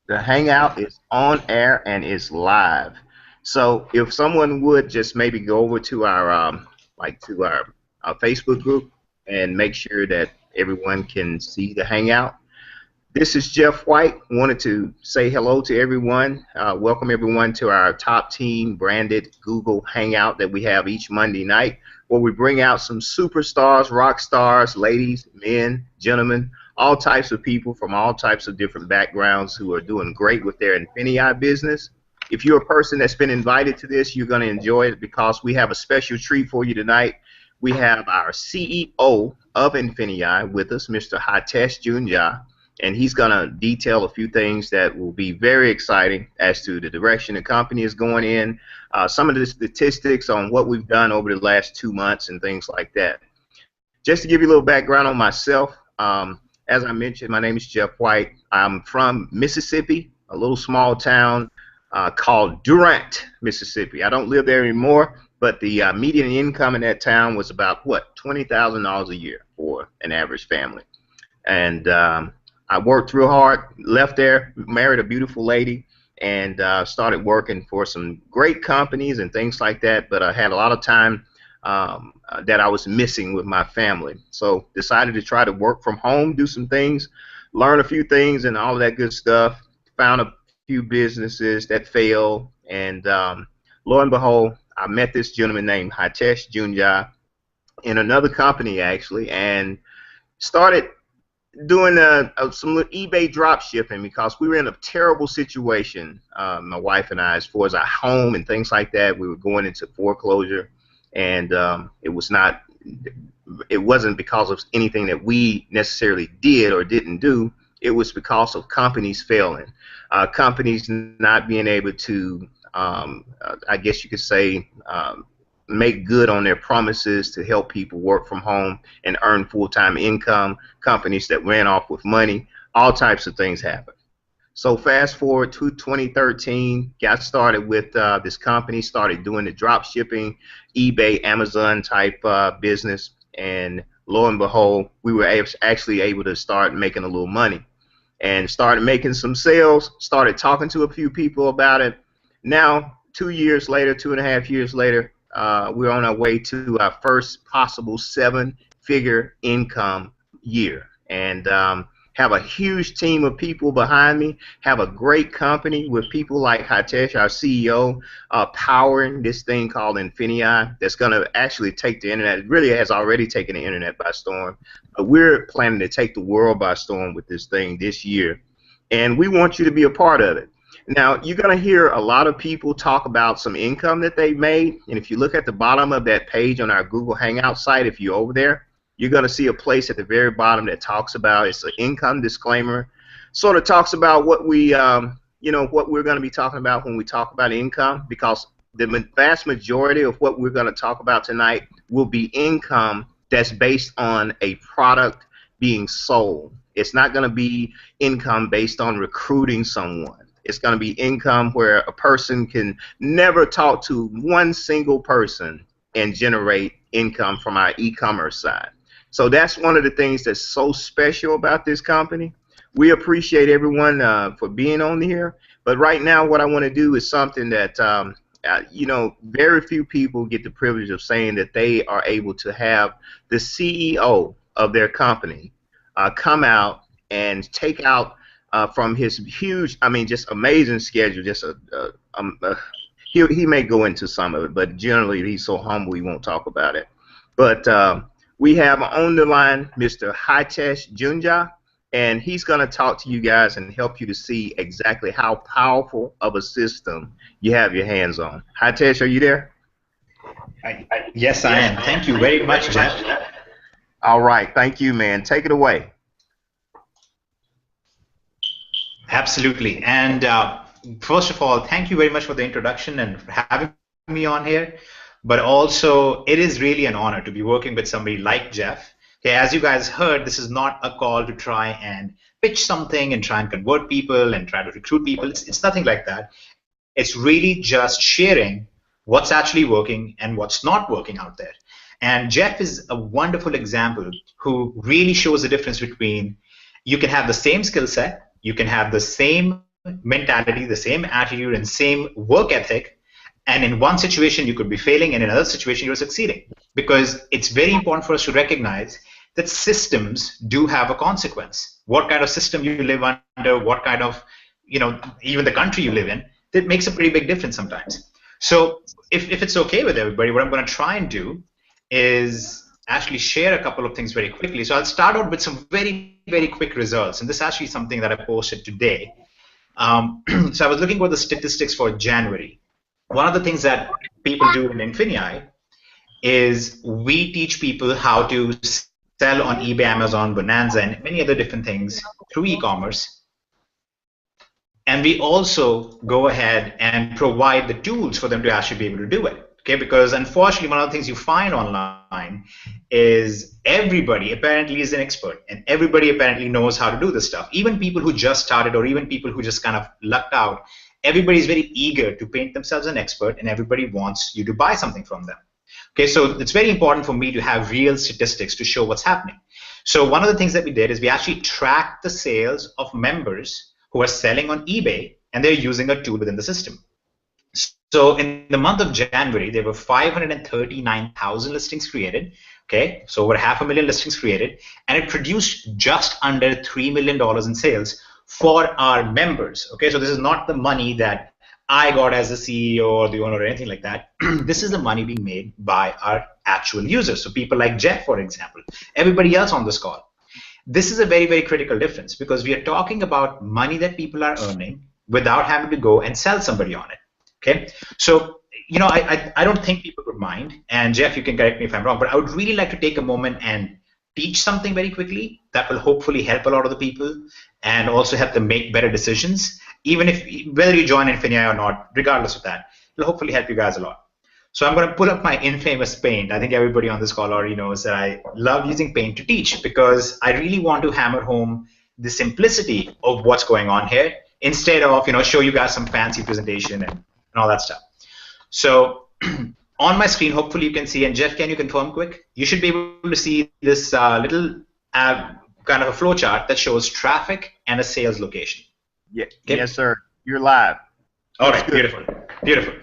The Hangout is on air and is live. So if someone would just maybe go over to our our Facebook group and make sure that everyone can see the Hangout. This is Jeff White. Wanted to say hello to everyone. Welcome everyone to our Top Team branded Google Hangout that we have each Monday night, where we bring out some superstars, rock stars, ladies, men, gentlemen, all types of people from all types of different backgrounds who are doing great with their INFINii business. If you're a person that's been invited to this, you're going to enjoy it because we have a special treat for you tonight. We have our CEO of INFINii with us, Mr. Hitesh Juneja, and he's going to detail a few things that will be very exciting as to the direction the company is going in, some of the statistics on what we've done over the last 2 months and things like that. Just to give you a little background on myself, as I mentioned, my name is Jeff White. I'm from Mississippi, a little small town called Durant, Mississippi. I don't live there anymore, but the median income in that town was about, what, $20,000 a year for an average family. And I worked real hard, left there, married a beautiful lady, and started working for some great companies and things like that, but I had a lot of time that I was missing with my family. So decided to try to work from home, do some things, learn a few things and all of that good stuff. Found a few businesses that failed, and lo and behold, I met this gentleman named Hitesh Juneja in another company actually, and started doing some eBay drop shipping because we were in a terrible situation, my wife and I, as far as our home and things like that. We were going into foreclosure, and it wasn't because of anything that we necessarily did or didn't do. It was because of companies failing, companies not being able to, I guess you could say, make good on their promises to help people work from home and earn full-time income, companies that ran off with money, all types of things happen. So fast forward to 2013, got started with this company, started doing the drop shipping, eBay, Amazon type business, and lo and behold, we were actually able to start making a little money and started making some sales, started talking to a few people about it. Now, 2 years later, 2.5 years later, we're on our way to our first possible seven-figure income year, and have a huge team of people behind me, have a great company with people like Hitesh, our CEO, powering this thing called INFINii that's going to actually take the internet. It really has already taken the internet by storm, but we're planning to take the world by storm with this thing this year, and we want you to be a part of it. Now, you're going to hear a lot of people talk about some income that they've made, and if you look at the bottom of that page on our Google Hangout site, if you're over there, you're going to see a place at the very bottom that talks about, it's an income disclaimer, sort of talks about what what we're going to be talking about when we talk about income, because the vast majority of what we're going to talk about tonight will be income that's based on a product being sold. It's not going to be income based on recruiting someone. It's going to be income where a person can never talk to one single person and generate income from our e-commerce side. So that's one of the things that's so special about this company. We appreciate everyone for being on here. But right now, what I want to do is something that very few people get the privilege of saying, that they are able to have the CEO of their company come out and take out from his huge, I mean, just amazing schedule. Just he may go into some of it, but generally he's so humble he won't talk about it. But we have on the line Mr. Hitesh Juneja, and he's going to talk to you guys and help you to see exactly how powerful of a system you have your hands on. Hitesh, are you there? Yes, I am. Thank you very much, Jeff. All right, thank you, man. Take it away. Absolutely. And first of all, thank you very much for the introduction and for having me on here. But also, it is really an honor to be working with somebody like Jeff. Okay, as you guys heard, this is not a call to try and pitch something and try and convert people and try to recruit people. It's nothing like that. It's really just sharing what's actually working and what's not working out there. And Jeff is a wonderful example who really shows the difference between, you can have the same skill set, you can have the same mentality, the same attitude, and same work ethic. And in one situation, you could be failing, and in another situation, you're succeeding. Because it's very important for us to recognize that systems do have a consequence. What kind of system you live under, what kind of, even the country you live in, that makes a pretty big difference sometimes. So if it's okay with everybody, what I'm going to try and do is actually share a couple of things very quickly. So I'll start out with some very, very quick results. And this is actually something that I posted today. So I was looking for the statistics for January. One of the things that people do in INFINii is we teach people how to sell on eBay, Amazon, Bonanza, and many other different things through e-commerce. And we also go ahead and provide the tools for them to actually be able to do it. Okay, because unfortunately, one of the things you find online is everybody apparently is an expert, and everybody apparently knows how to do this stuff. Even people who just started, or even people who just kind of lucked out, everybody's very eager to paint themselves an expert, and everybody wants you to buy something from them. Okay, so it's very important for me to have real statistics to show what's happening. So one of the things that we did is we actually tracked the sales of members who are selling on eBay, and they're using a tool within the system. So in the month of January, there were 539,000 listings created. Okay, so over 500,000 listings created, and it produced just under $3 million in sales for our members. Okay, so this is not the money that I got as the CEO or the owner or anything like that. This is the money being made by our actual users. So people like Jeff, for example, everybody else on this call. This is a very, very critical difference, because we are talking about money that people are earning without having to go and sell somebody on it. Okay, so I don't think people would mind, and Jeff, you can correct me if I'm wrong, but I would really like to take a moment and teach something very quickly that will hopefully help a lot of the people and also help them make better decisions, even if whether you join INFINii or not, regardless of that, it'll hopefully help you guys a lot. So I'm going to pull up my infamous Paint. I think everybody on this call already knows that I love using Paint to teach, because I really want to hammer home the simplicity of what's going on here, instead of show you guys some fancy presentation and all that stuff. So on my screen, hopefully you can see, and Jeff, can you confirm quick? You should be able to see this little kind of a flow chart that shows traffic and a sales location. Yeah. Okay? Yes, sir. You're live. All right, beautiful, beautiful.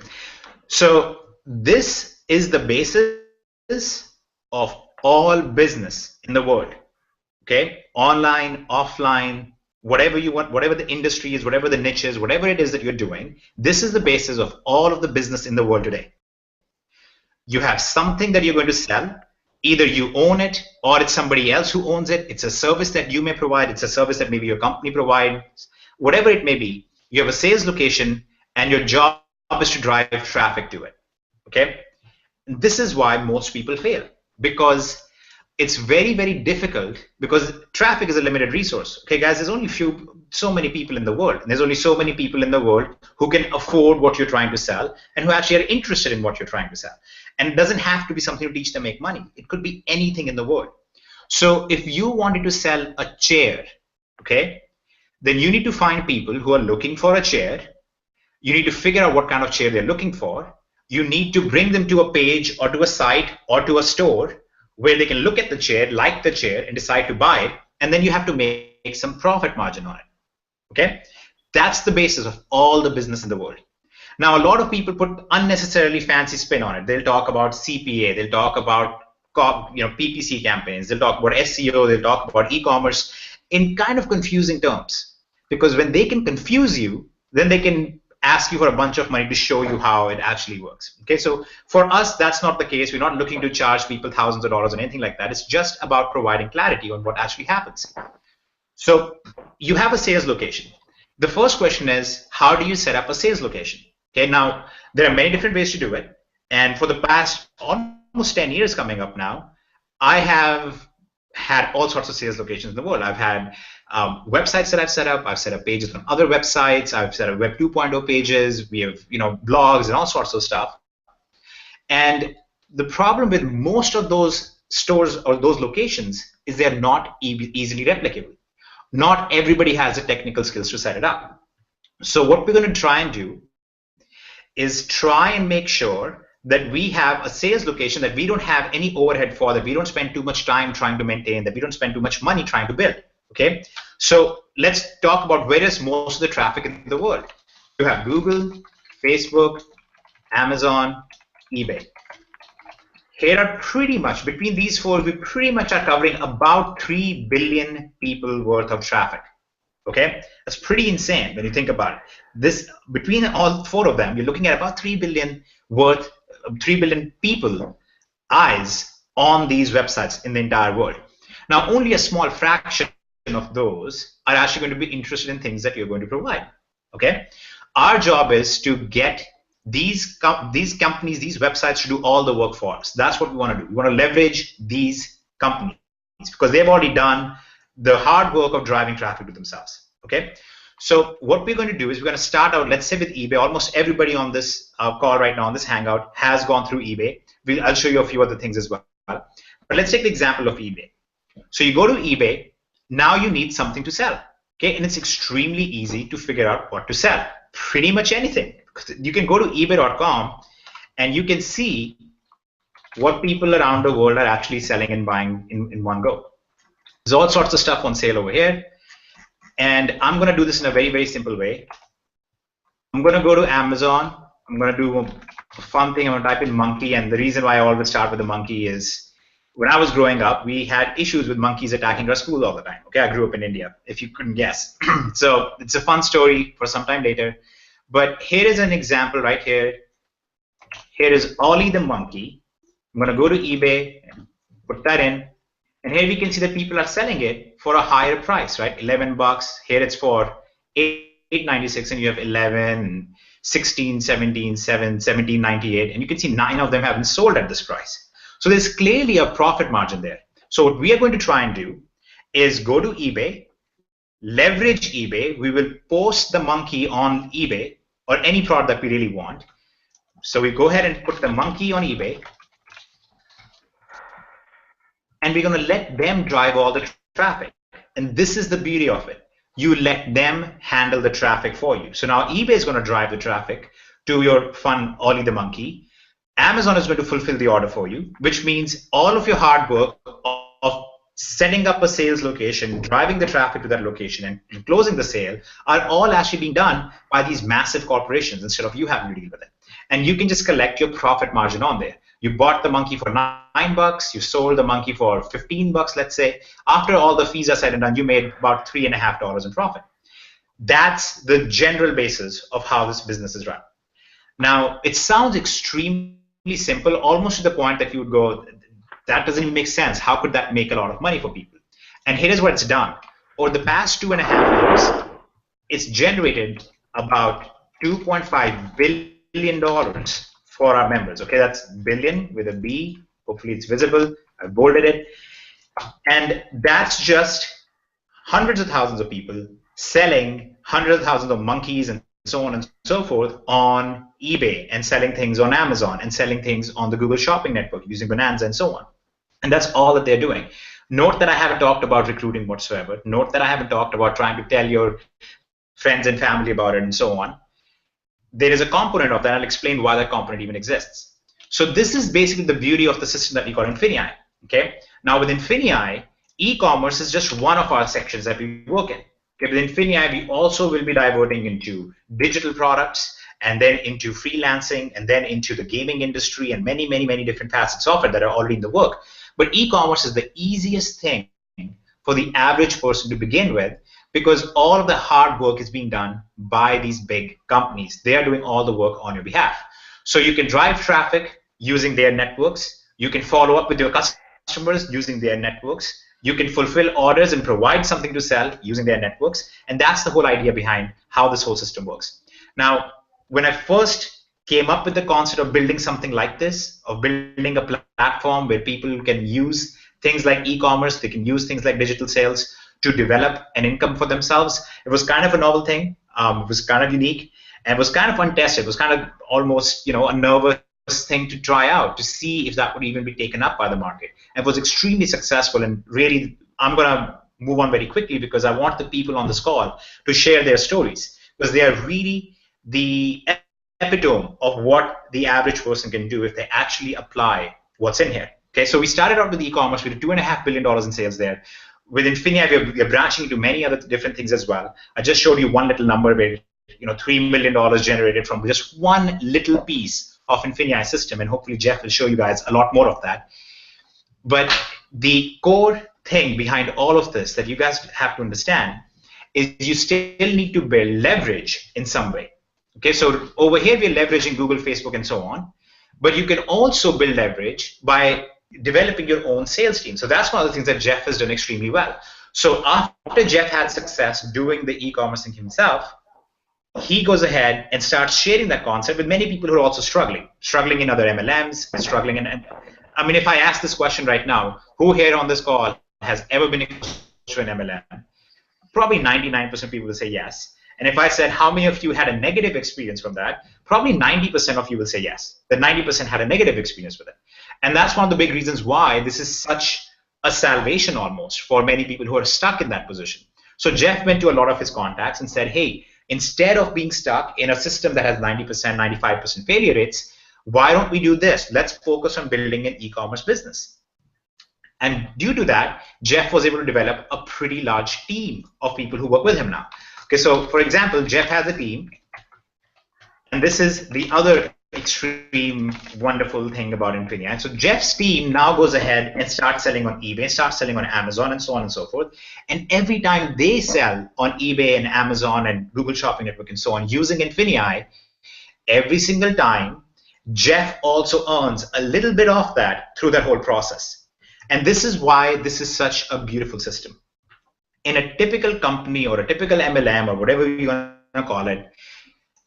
So this is the basis of all business in the world. Okay, online, offline, whatever you want, whatever the industry is, whatever the niche is, whatever it is that you're doing, this is the basis of all of the business in the world today. You have something that you're going to sell. Either you own it, or it's somebody else who owns it. It's a service that you may provide. It's a service that maybe your company provides. Whatever it may be, you have a sales location, and your job is to drive traffic to it. Okay? This is why most people fail, because it's very, very difficult, because traffic is a limited resource. Okay, guys, there's only so many people in the world, and there's only so many people in the world who can afford what you're trying to sell and who actually are interested in what you're trying to sell. And it doesn't have to be something to teach them make money. It could be anything in the world. So if you wanted to sell a chair, okay, then you need to find people who are looking for a chair. You need to figure out what kind of chair they're looking for. You need to bring them to a page or to a site or to a store where they can look at the chair, like the chair, and decide to buy it, and then you have to make some profit margin on it. Okay? That's the basis of all the business in the world. Now, a lot of people put unnecessarily fancy spin on it. They'll talk about CPA, they'll talk about PPC campaigns, they'll talk about SEO, they'll talk about e-commerce in kind of confusing terms. Because when they can confuse you, then they can ask you for a bunch of money to show you how it actually works. Okay, so for us, that's not the case. We're not looking to charge people thousands of dollars or anything like that. It's just about providing clarity on what actually happens. So you have a sales location. The first question is, how do you set up a sales location? Okay, now there are many different ways to do it. And for the past almost 10 years coming up now, I have had all sorts of sales locations in the world. I've had websites that I've set up. I've set up pages on other websites. I've set up Web 2.0 pages. We have blogs and all sorts of stuff. And the problem with most of those stores or those locations is they're not easily replicable. Not everybody has the technical skills to set it up. So what we're going to try and do is try and make sure that we have a sales location that we don't have any overhead for, that we don't spend too much time trying to maintain, that we don't spend too much money trying to build. Okay, so let's talk about where is most of the traffic in the world. You have Google, Facebook, Amazon, eBay. Here are pretty much, between these four, we pretty much are covering about 3 billion people worth of traffic. Okay, that's pretty insane when you think about it. This, between all four of them, you're looking at about 3 billion people eyes on these websites in the entire world. Now, only a small fraction of those are actually going to be interested in things that you're going to provide. Okay, our job is to get these companies, these websites, to do all the work for us. That's what we want to do. We want to leverage these companies because they've already done the hard work of driving traffic to themselves. Okay, so what we're going to do is we're going to start out, let's say, with eBay. Almost everybody on this call right now, on this Hangout, has gone through eBay. I'll show you a few other things as well. But let's take the example of eBay. So you go to eBay. Now you need something to sell. Okay, and it's extremely easy to figure out what to sell. Pretty much anything. You can go to ebay.com and you can see what people around the world are actually selling and buying in one go. There's all sorts of stuff on sale over here. And I'm going to do this in a very, very simple way. I'm going to go to Amazon. I'm going to do a fun thing. I'm going to type in monkey. And the reason why I always start with the monkey is when I was growing up, we had issues with monkeys attacking our school all the time. Okay, I grew up in India, if you couldn't guess. So it's a fun story for some time later. But here is an example right here. Here is Ollie the monkey. I'm going to go to eBay and put that in. And here we can see that people are selling it for a higher price, right? 11 bucks. Here it's for $8.96, and you have 11, 16, 17, 7, 17.98, and you can see 9 of them have been sold at this price. So there's clearly a profit margin there. So what we are going to try and do is go to eBay, leverage eBay. We will post the monkey on eBay or any product that we really want. So we go ahead and put the monkey on eBay. And we're going to let them drive all the traffic. And this is the beauty of it. You let them handle the traffic for you. So now eBay is going to drive the traffic to your fun Ollie the monkey. Amazon is going to fulfill the order for you, which means all of your hard work of setting up a sales location, driving the traffic to that location, and closing the sale are all actually being done by these massive corporations instead of you having to deal with it. And you can just collect your profit margin on there. You bought the monkey for 9 bucks. You sold the monkey for 15 bucks, let's say. After all the fees are said and done, you made about $3.50 in profit. That's the general basis of how this business is run. Now, it sounds extremely simple, almost to the point that you would go, that doesn't even make sense. How could that make a lot of money for people? And here is what it's done. Over the past 2.5 years, it's generated about $2.5 billion for our members. Okay, that's billion with a B. Hopefully it's visible. I bolded it. And that's just hundreds of thousands of people selling hundreds of thousands of monkeys and so on and so forth on eBay, and selling things on Amazon, and selling things on the Google Shopping Network using Bonanza and so on. And that's all that they're doing. Note that I haven't talked about recruiting whatsoever. Note that I haven't talked about trying to tell your friends and family about it and so on. There is a component of that. I'll explain why that component even exists. So this is basically the beauty of the system that we call INFINii. Okay. Now with INFINii, e-commerce is just one of our sections that we work in. Okay, with INFINii, we also will be diverting into digital products, and then into freelancing, and then into the gaming industry, and many, many, many different facets of it that are already in the work. But e-commerce is the easiest thing for the average person to begin with, because all of the hard work is being done by these big companies. They are doing all the work on your behalf. So you can drive traffic using their networks. You can follow up with your customers using their networks. You can fulfill orders and provide something to sell using their networks. And that's the whole idea behind how this whole system works. Now, when I first came up with the concept of building something like this, of building a platform where people can use things like e-commerce, they can use things like digital sales to develop an income for themselves, it was kind of a novel thing. It was kind of unique, and it was kind of untested. It was kind of almost, a nervous thing to try out to see if that would even be taken up by the market. And it was extremely successful. And really, I'm going to move on very quickly because I want the people on this call to share their stories, because they are really the epitome of what the average person can do if they actually apply what's in here. Okay, so we started out with e-commerce. We did $2.5 billion in sales there. with INFINii, we are branching into many other different things as well. I just showed you one little number where $3 million generated from just one little piece of INFINii system, and hopefully Jeff will show you guys a lot more of that. But the core thing behind all of this that you guys have to understand is you still need to build leverage in some way. Okay, so over here we're leveraging Google, Facebook, and so on, but you can also build leverage by developing your own sales team. So that's one of the things that Jeff has done extremely well. So after Jeff had success doing the e-commerce thing himself, he goes ahead and starts sharing that concept with many people who are also struggling in other MLMs, struggling in. I mean, if I ask this question right now, who here on this call has ever been exposed to an MLM? Probably 99% of people will say yes. And if I said, how many of you had a negative experience from that? Probably 90% of you will say yes. The 90% had a negative experience with it. And that's one of the big reasons why this is such a salvation almost for many people who are stuck in that position. So Jeff went to a lot of his contacts and said, hey, instead of being stuck in a system that has 90%, 95% failure rates, why don't we do this? Let's focus on building an e-commerce business. And due to that, Jeff was able to develop a pretty large team of people who work with him now. Okay, so for example, Jeff has a team, and this is the other extreme wonderful thing about INFINii. So Jeff's team now goes ahead and starts selling on eBay, starts selling on Amazon, and so on and so forth. And every time they sell on eBay and Amazon and Google Shopping Network and so on using INFINii, every single time, Jeff also earns a little bit of that through that whole process. And this is why this is such a beautiful system. In a typical company or a typical MLM or whatever you want to call it,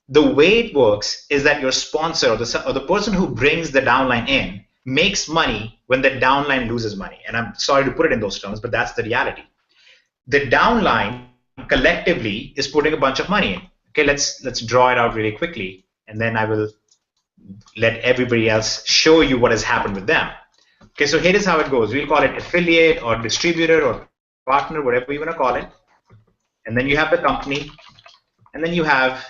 the way it works is that your sponsor or the person who brings the downline in makes money when the downline loses money. And I'm sorry to put it in those terms, but that's the reality. The downline collectively is putting a bunch of money in. Okay, let's draw it out really quickly, and then I will let everybody else show you what has happened with them. Okay, so here is how it goes. We'll call it affiliate or distributor or partner, whatever you want to call it. And then you have the company, and then you have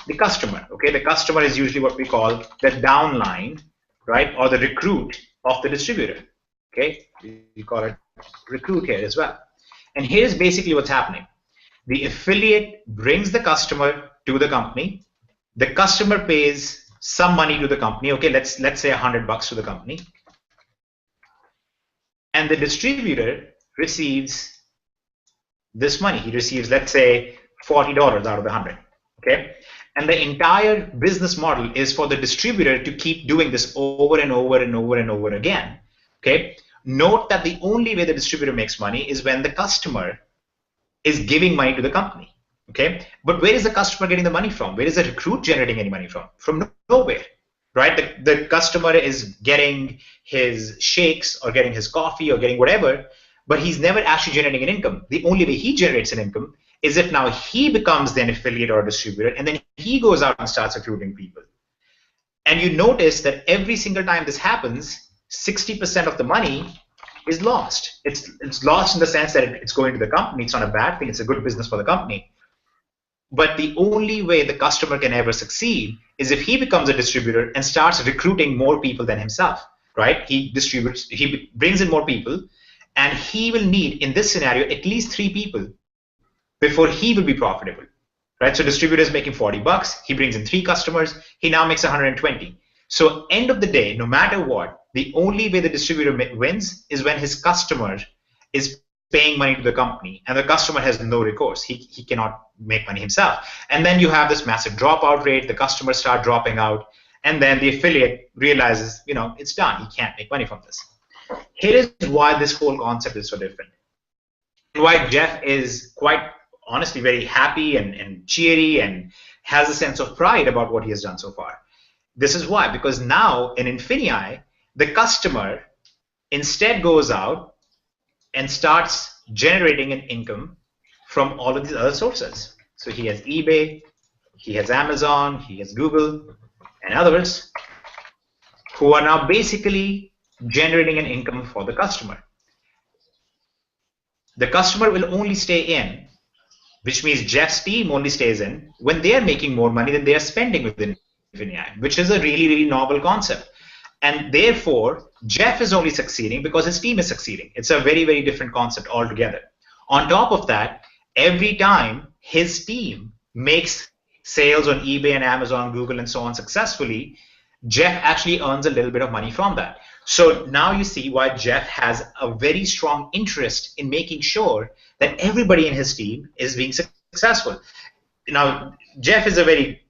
the customer. Okay, the customer is usually what we call the downline, right, or the recruit of the distributor. Okay, we call it recruit here as well. And here's basically what's happening. The affiliate brings the customer to the company. The customer pays some money to the company. Okay, let's say $100 to the company. And the distributor receives this money. He receives, let's say, $40 out of the 100. Okay, and the entire business model is for the distributor to keep doing this over and over and over and over again. Okay, note that the only way the distributor makes money is when the customer is giving money to the company. Okay, but where is the customer getting the money from? Where is the recruit generating any money from? From nowhere, right? The customer is getting his shakes or getting his coffee or getting whatever, but he's never actually generating an income. The only way he generates an income is if now he becomes then affiliate or a distributor, and then he goes out and starts recruiting people. And you notice that every single time this happens, 60% of the money is lost. It's lost in the sense that it's going to the company. It's not a bad thing. It's a good business for the company. But the only way the customer can ever succeed is if he becomes a distributor and starts recruiting more people than himself, right? He distributes, he brings in more people, and he will need, in this scenario, at least 3 people before he will be profitable, right? So distributor is making $40. He brings in 3 customers. He now makes 120. So end of the day, no matter what, the only way the distributor wins is when his customer is paying money to the company, and the customer has no recourse. He cannot make money himself. And then you have this massive dropout rate. The customers start dropping out, and then the affiliate realizes, it's done. He can't make money from this. Here is why this whole concept is so different, and why Jeff is quite honestly very happy and cheery and has a sense of pride about what he has done so far. This is why, because now in INFINii, the customer instead goes out and starts generating an income from all of these other sources. So he has eBay, he has Amazon, he has Google, and others who are now basically generating an income for the customer. The customer will only stay in, which means Jeff's team only stays in when they are making more money than they are spending within INFINii, which is a really, really novel concept. And therefore, Jeff is only succeeding because his team is succeeding. It's a very, very different concept altogether. On top of that, every time his team makes sales on eBay and Amazon, Google, and so on successfully, Jeff actually earns a little bit of money from that. So now you see why Jeff has a very strong interest in making sure that everybody in his team is being successful. Now, Jeff is a very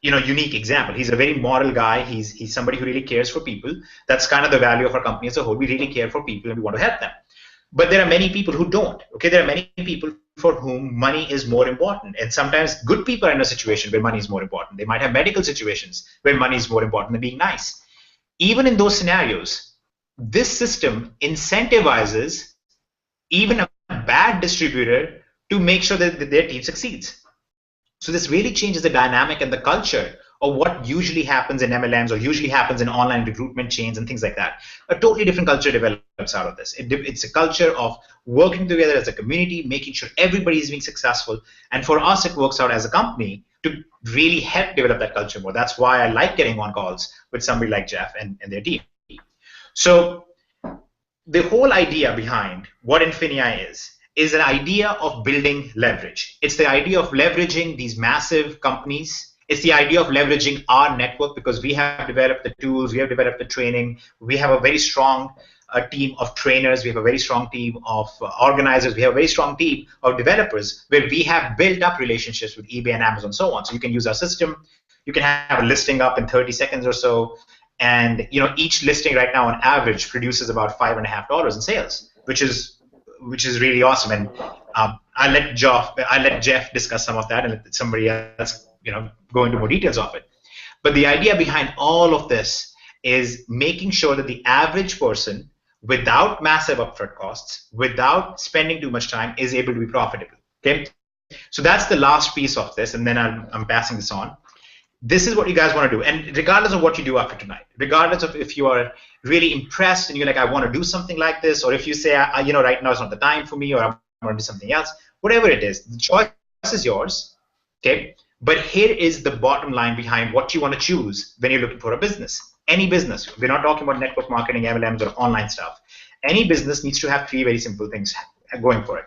unique example. He's a very moral guy. He's somebody who really cares for people. That's kind of the value of our company as a whole. We really care for people and we want to help them. But there are many people who don't. Okay, there are many people for whom money is more important. And sometimes good people are in a situation where money is more important. They might have medical situations where money is more important than being nice. Even in those scenarios, this system incentivizes even a bad distributor to make sure that their team succeeds. So this really changes the dynamic and the culture of what usually happens in MLMs or usually happens in online recruitment chains and things like that. A totally different culture develops out of this. It's a culture of working together as a community, making sure everybody is being successful. And for us, it works out as a company to really help develop that culture more. That's why I like getting on calls with somebody like Jeff and their team. So the whole idea behind what INFINii is an idea of building leverage. It's the idea of leveraging these massive companies. It's the idea of leveraging our network because we have developed the tools, we have developed the training, we have a very strong team of trainers, we have a very strong team of organizers, we have a very strong team of developers where we have built up relationships with eBay and Amazon and so on. So you can use our system, you can have a listing up in 30 seconds or so, and each listing right now on average produces about $5.50 in sales, which is really awesome. And I let Jeff discuss some of that and let somebody else go into more details of it. But the idea behind all of this is making sure that the average person, without massive upfront costs, without spending too much time, is able to be profitable. Okay, so that's the last piece of this, and then I'm passing this on. This is what you guys want to do, and regardless of what you do after tonight, regardless of if you are really impressed and you're like, I want to do something like this, or if you say, right now is not the time for me, or I want to do something else, whatever it is, the choice is yours. Okay, but here is the bottom line behind what you want to choose when you're looking for a business. Any business, we're not talking about network marketing, MLMs, or online stuff. Any business needs to have three very simple things going for it.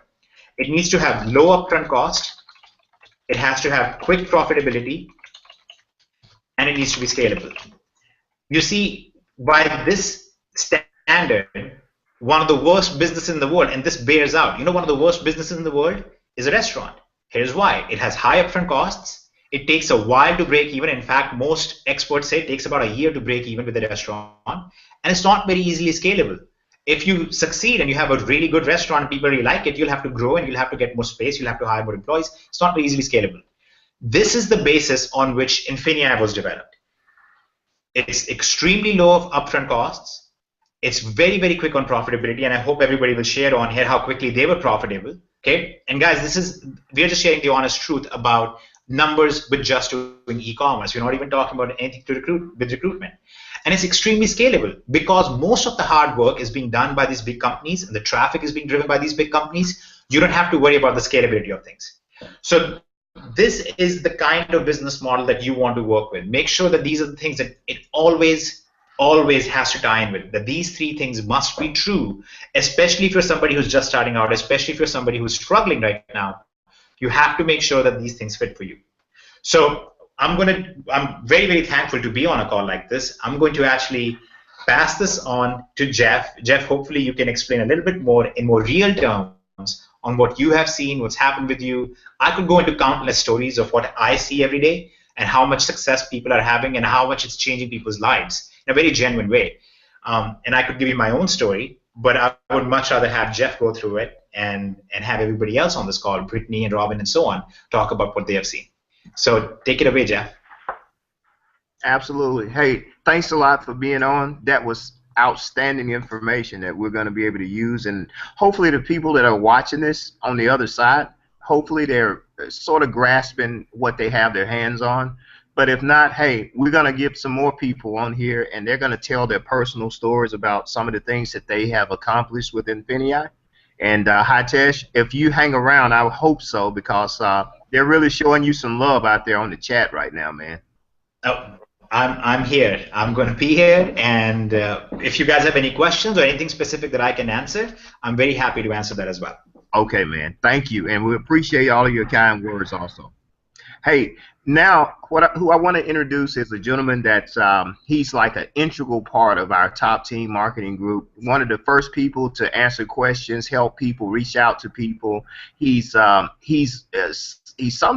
It needs to have low upfront cost, it has to have quick profitability, and it needs to be scalable. You see, by this standard, one of the worst businesses in the world, and this bears out, one of the worst businesses in the world is a restaurant. Here's why. It has high upfront costs. It takes a while to break even. In fact, most experts say it takes about a year to break even with a restaurant, and it's not very easily scalable. If you succeed and you have a really good restaurant and people really like it, you'll have to grow and you'll have to get more space, you'll have to hire more employees. It's not very easily scalable. This is the basis on which INFINii was developed. It's extremely low of upfront costs. It's very, very quick on profitability, and I hope everybody will share on here how quickly they were profitable. Okay, and guys, we are just sharing the honest truth about numbers with just doing e-commerce. We're not even talking about anything to with recruitment. And it's extremely scalable because most of the hard work is being done by these big companies and the traffic is being driven by these big companies. You don't have to worry about the scalability of things. So this is the kind of business model that you want to work with. Make sure that these are the things that it always has to tie in with, that these three things must be true, especially if you're somebody who's just starting out, especially if you're somebody who's struggling right now. You have to make sure that these things fit for you. So I'm very, very thankful to be on a call like this. I'm going to actually pass this on to Jeff. Jeff, hopefully you can explain a little bit more in more real terms on what you have seen, what's happened with you. I could go into countless stories of what I see every day and how much success people are having and how much it's changing people's lives in a very genuine way. And I could give you my own story, but I would much rather have Jeff go through it and have everybody else on this call, Brittany and Robin and so on, talk about what they have seen. So take it away, Jeff. Absolutely. Hey, thanks a lot for being on. That was outstanding information that we're going to be able to use, and hopefully the people that are watching this on the other side, hopefully they're sort of grasping what they have their hands on. But if not, hey, we're going to get some more people on here, and they're going to tell their personal stories about some of the things that they have accomplished with INFINii. And Hitesh, if you hang around, I hope so, because they're really showing you some love out there on the chat right now, man. Oh, I'm here. I'm going to be here, and if you guys have any questions or anything specific that I can answer, I'm very happy to answer that as well. Okay, man. Thank you, and we appreciate all of your kind words also. Hey, now who I want to introduce is a gentleman that's he's like an integral part of our top team marketing group. One of the first people to answer questions, help people, reach out to people. He's some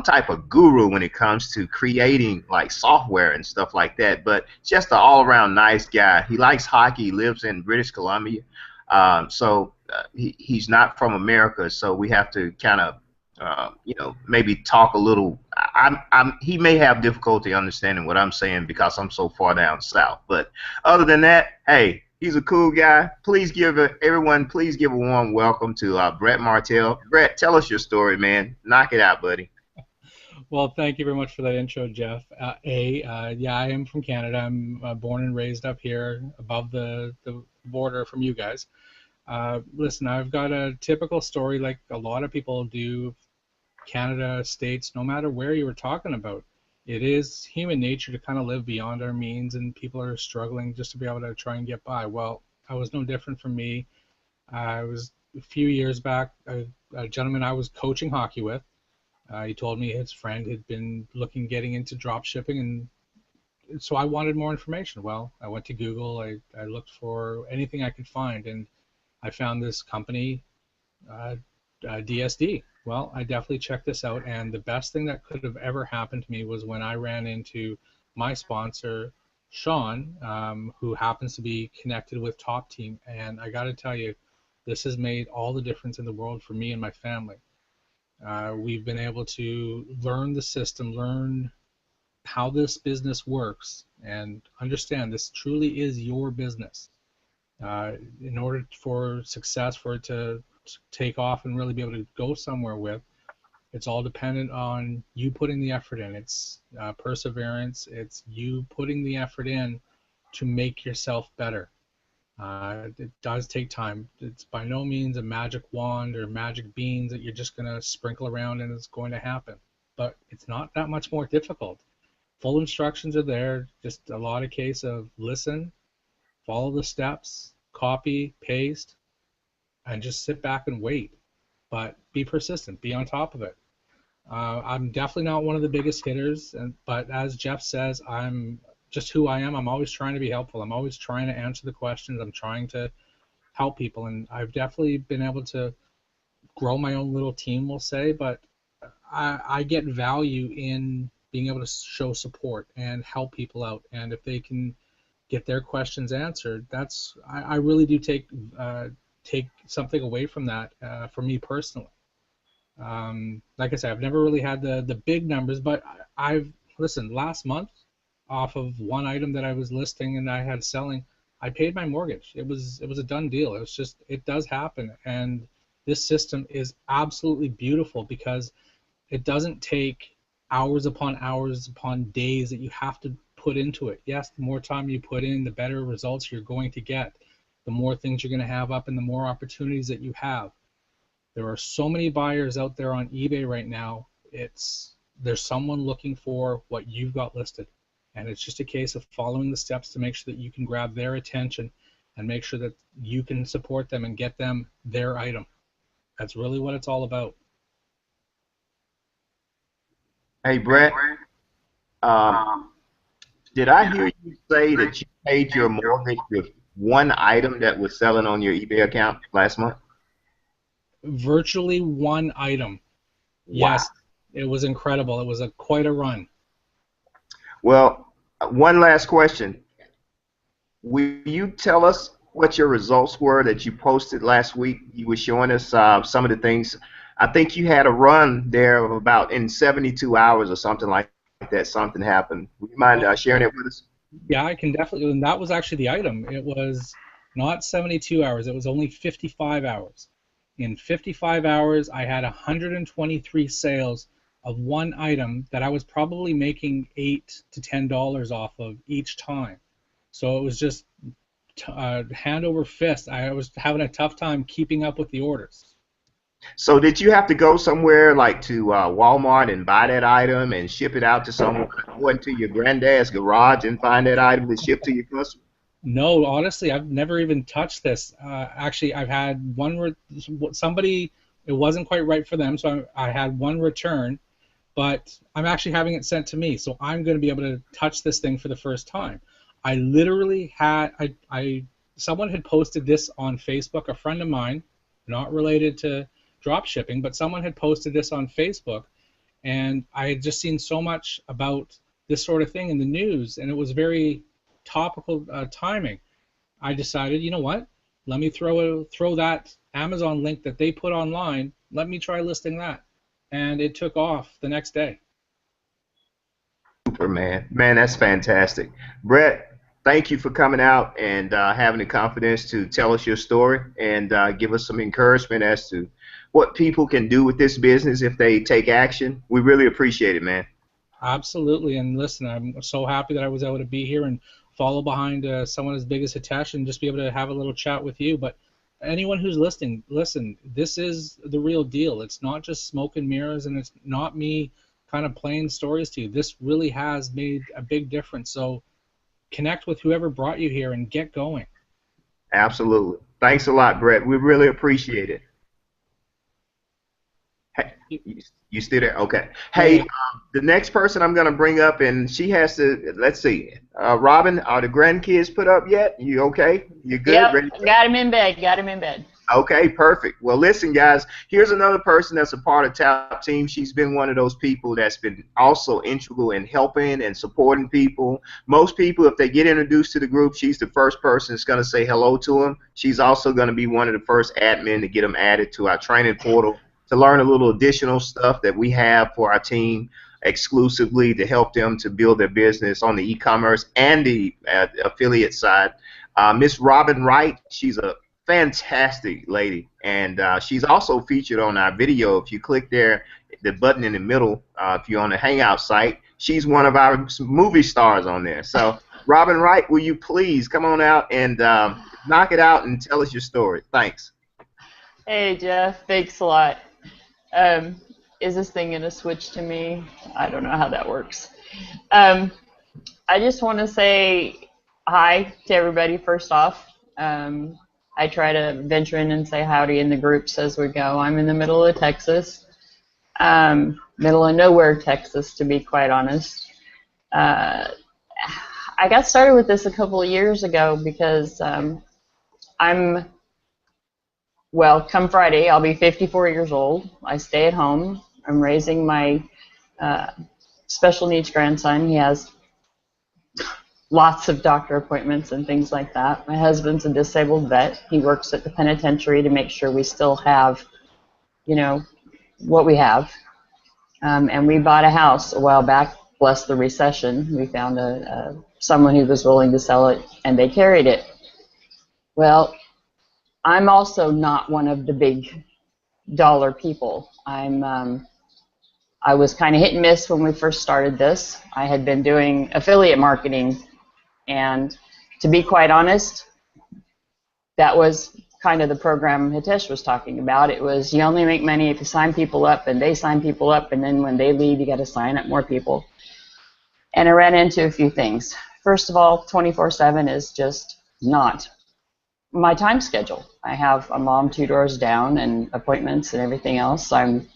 type of guru when it comes to creating like software and stuff like that. But just an all-around nice guy. He likes hockey. He lives in British Columbia, he's not from America, so we have to kind of maybe talk a little. He may have difficulty understanding what I'm saying because I'm so far down south. But other than that, hey, he's a cool guy. Please give everyone, please give a warm welcome to Brett Martell. Brett, tell us your story, man. Knock it out, buddy. Well, thank you very much for that intro, Jeff. Yeah, I am from Canada. I'm born and raised up here above the border from you guys. Listen, I've got a typical story like a lot of people do. Canada, States, no matter where you were talking about, it is human nature to kind of live beyond our means, and people are struggling just to be able to try and get by. Well, I was no different from me. I was a few years back, a gentleman I was coaching hockey with. He told me his friend had been getting into drop shipping, and so I wanted more information. Well, I went to Google. I looked for anything I could find, and I found this company, DSD. Well, I definitely checked this out, and the best thing that could have ever happened to me was when I ran into my sponsor, Sean, who happens to be connected with TopTeam, and I got to tell you, this has made all the difference in the world for me and my family. We've been able to learn the system, learn how this business works, and understand this truly is your business. In order for success, for it to take off and really be able to go somewhere with, it's all dependent on you putting the effort in. It's perseverance. It's you putting the effort in to make yourself better. It does take time. It's by no means a magic wand or magic beans that you're just going to sprinkle around and it's going to happen. But it's not that much more difficult. Full instructions are there. Just a lot of case of listen, follow the steps, copy, paste, and just sit back and wait. But be persistent. Be on top of it. I'm definitely not one of the biggest hitters, but as Jeff says, I'm just who I am. I'm always trying to be helpful. I'm always trying to answer the questions. I'm trying to help people, and I've definitely been able to grow my own little team, we'll say, but I get value in being able to show support and help people out, and if they can get their questions answered, I really do take something away from that for me personally. Like I said, I've never really had the big numbers, but listen, last month, off of one item that I was listing and I had selling, I paid my mortgage. It was a done deal. It does happen, and this system is absolutely beautiful because it doesn't take hours upon days that you have to put into it. Yes, the more time you put in, the better results you're going to get, the more things you're going to have up, and the more opportunities that you have. There are so many buyers out there on eBay right now. There's someone looking for what you've got listed, and it's just a case of following the steps to make sure that you can grab their attention and make sure that you can support them and get them their item. That's really what it's all about. Hey, Brett, did I hear you say that you paid your mortgage with one item that was selling on your eBay account last month? Virtually one item. Wow. Yes, it was incredible. It was quite a run. Well, one last question. Will you tell us what your results were that you posted last week? You were showing us some of the things. I think you had a run there of about in 72 hours or something like that. Something happened. Would you mind sharing it with us? Yeah, I can definitely. And that was actually the item. It was not 72 hours. It was only 55 hours. In 55 hours, I had 123 sales of one item that I was probably making $8 to $10 off of each time. So it was just hand over fist. I was having a tough time keeping up with the orders. So did you have to go somewhere like to Walmart and buy that item and ship it out to someone? Go into your granddad's garage and find that item to ship to your customer? No, honestly, I've never even touched this. Actually, I've had one where somebody, It wasn't quite right for them, so I had one return, but I'm actually having it sent to me, so I'm going to be able to touch this thing for the first time. I literally had someone had posted this on Facebook, a friend of mine, not related to drop shipping, but someone had posted this on Facebook, and I had just seen so much about this sort of thing in the news, and it was very topical timing. I decided, you know what? Let me throw that Amazon link that they put online. Let me try listing that, and it took off the next day. Super, man. Man, that's fantastic. Brett, thank you for coming out and having the confidence to tell us your story and give us some encouragement as to what people can do with this business if they take action. We really appreciate it, man. Absolutely, and listen, I'm so happy that I was able to be here and follow behind someone as big as Hitesh and just be able to have a little chat with you. But anyone who's listening, listen, this is the real deal. It's not just smoke and mirrors, and it's not me kind of playing stories to you. This really has made a big difference. So connect with whoever brought you here and get going. Absolutely. Thanks a lot, Brett. We really appreciate it. Hey, you still there? Okay. Hey, the next person I'm going to bring up, and she has to, let's see. Robin, are the grandkids put up yet? You okay? You good? Yep, Ready? got him in bed. Okay, perfect. Well, listen, guys, here's another person that's a part of Top Team. She's been one of those people that's been also integral in helping and supporting people. Most people, if they get introduced to the group, she's the first person that's going to say hello to them. She's also going to be one of the first admin to get them added to our training portal to learn a little additional stuff that we have for our team exclusively to help them to build their business on the e-commerce and the affiliate side. Miss Robin Wright, she's a fantastic lady, and she's also featured on our video. If you click there, the button in the middle, if you're on the Hangout site, she's one of our movie stars on there. So, Robin Wright, will you please come on out and knock it out and tell us your story? Thanks. Hey, Jeff. Thanks a lot. Is this thing going to switch to me? I don't know how that works. I just want to say hi to everybody first off. I try to venture in and say howdy in the groups as we go. I'm in the middle of Texas, middle of nowhere, Texas, to be quite honest. I got started with this a couple of years ago because well, come Friday, I'll be 54 years old. I stay at home. I'm raising my special needs grandson. He has lots of doctor appointments and things like that. My husband's a disabled vet. He works at the penitentiary to make sure we still have, you know, what we have. And we bought a house a while back, bless the recession. We found someone who was willing to sell it, and they carried it. Well, I'm also not one of the big dollar people. I was kind of hit and miss when we first started this. I had been doing affiliate marketing, and to be quite honest, that was kind of the program Hitesh was talking about. It was you only make money if you sign people up, and they sign people up, and then when they leave, you got to sign up more people. And I ran into a few things. First of all, 24/7 is just not my time schedule. I have a mom 2 doors down and appointments and everything else. And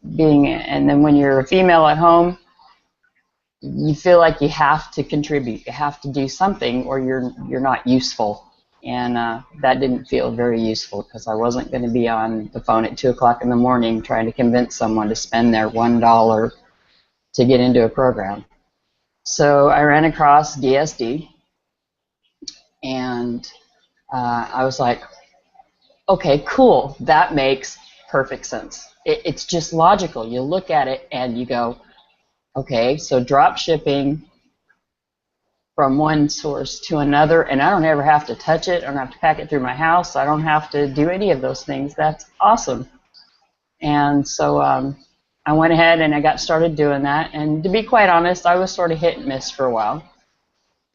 then when you're a female at home, you feel like you have to contribute, you have to do something, or you're not useful. And that didn't feel very useful because I wasn't going to be on the phone at 2 o'clock in the morning trying to convince someone to spend their $1 to get into a program. So I ran across DSD. And I was like, okay, cool. That makes perfect sense. It's just logical. You look at it and you go, okay, so drop shipping from one source to another, and I don't ever have to touch it. I don't have to pack it through my house. I don't have to do any of those things. That's awesome. And so I went ahead and I got started doing that. And to be quite honest, I was sort of hit and miss for a while.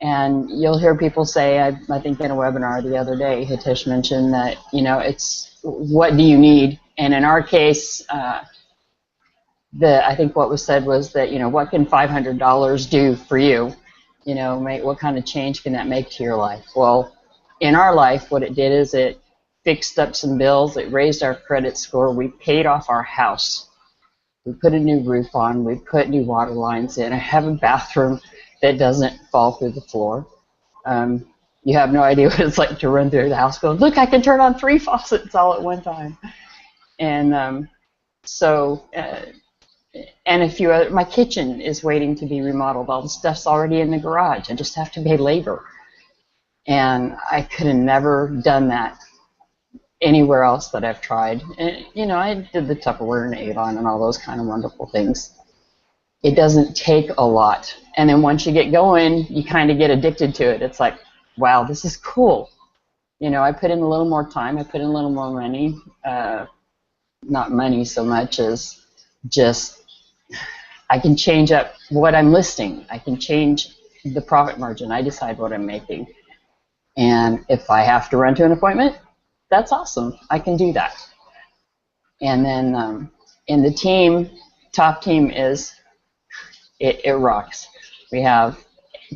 And you'll hear people say, I think in a webinar the other day, Hitesh mentioned that, you know, it's what do you need? And in our case, I think what was said was that, you know, what can $500 do for you? You know, what kind of change can that make to your life? Well, in our life, what it did is it fixed up some bills. It raised our credit score. We paid off our house. We put a new roof on. We put new water lines in. I have a bathroom that doesn't fall through the floor. You have no idea what it's like to run through the house going, look, I can turn on 3 faucets all at one time. And and a few other, my kitchen is waiting to be remodeled. All the stuff's already in the garage. I just have to pay labor. And I could have never done that anywhere else that I've tried. And, you know, I did the Tupperware and Avon and all those kind of wonderful things. It doesn't take a lot. And then once you get going, you kind of get addicted to it. It's like, wow, this is cool. You know, I put in a little more time. I put in a little more money. Not money so much as just I can change up what I'm listing. I can change the profit margin. I decide what I'm making. And if I have to run to an appointment, that's awesome. I can do that. And then in the team, Top Team is, it rocks. We have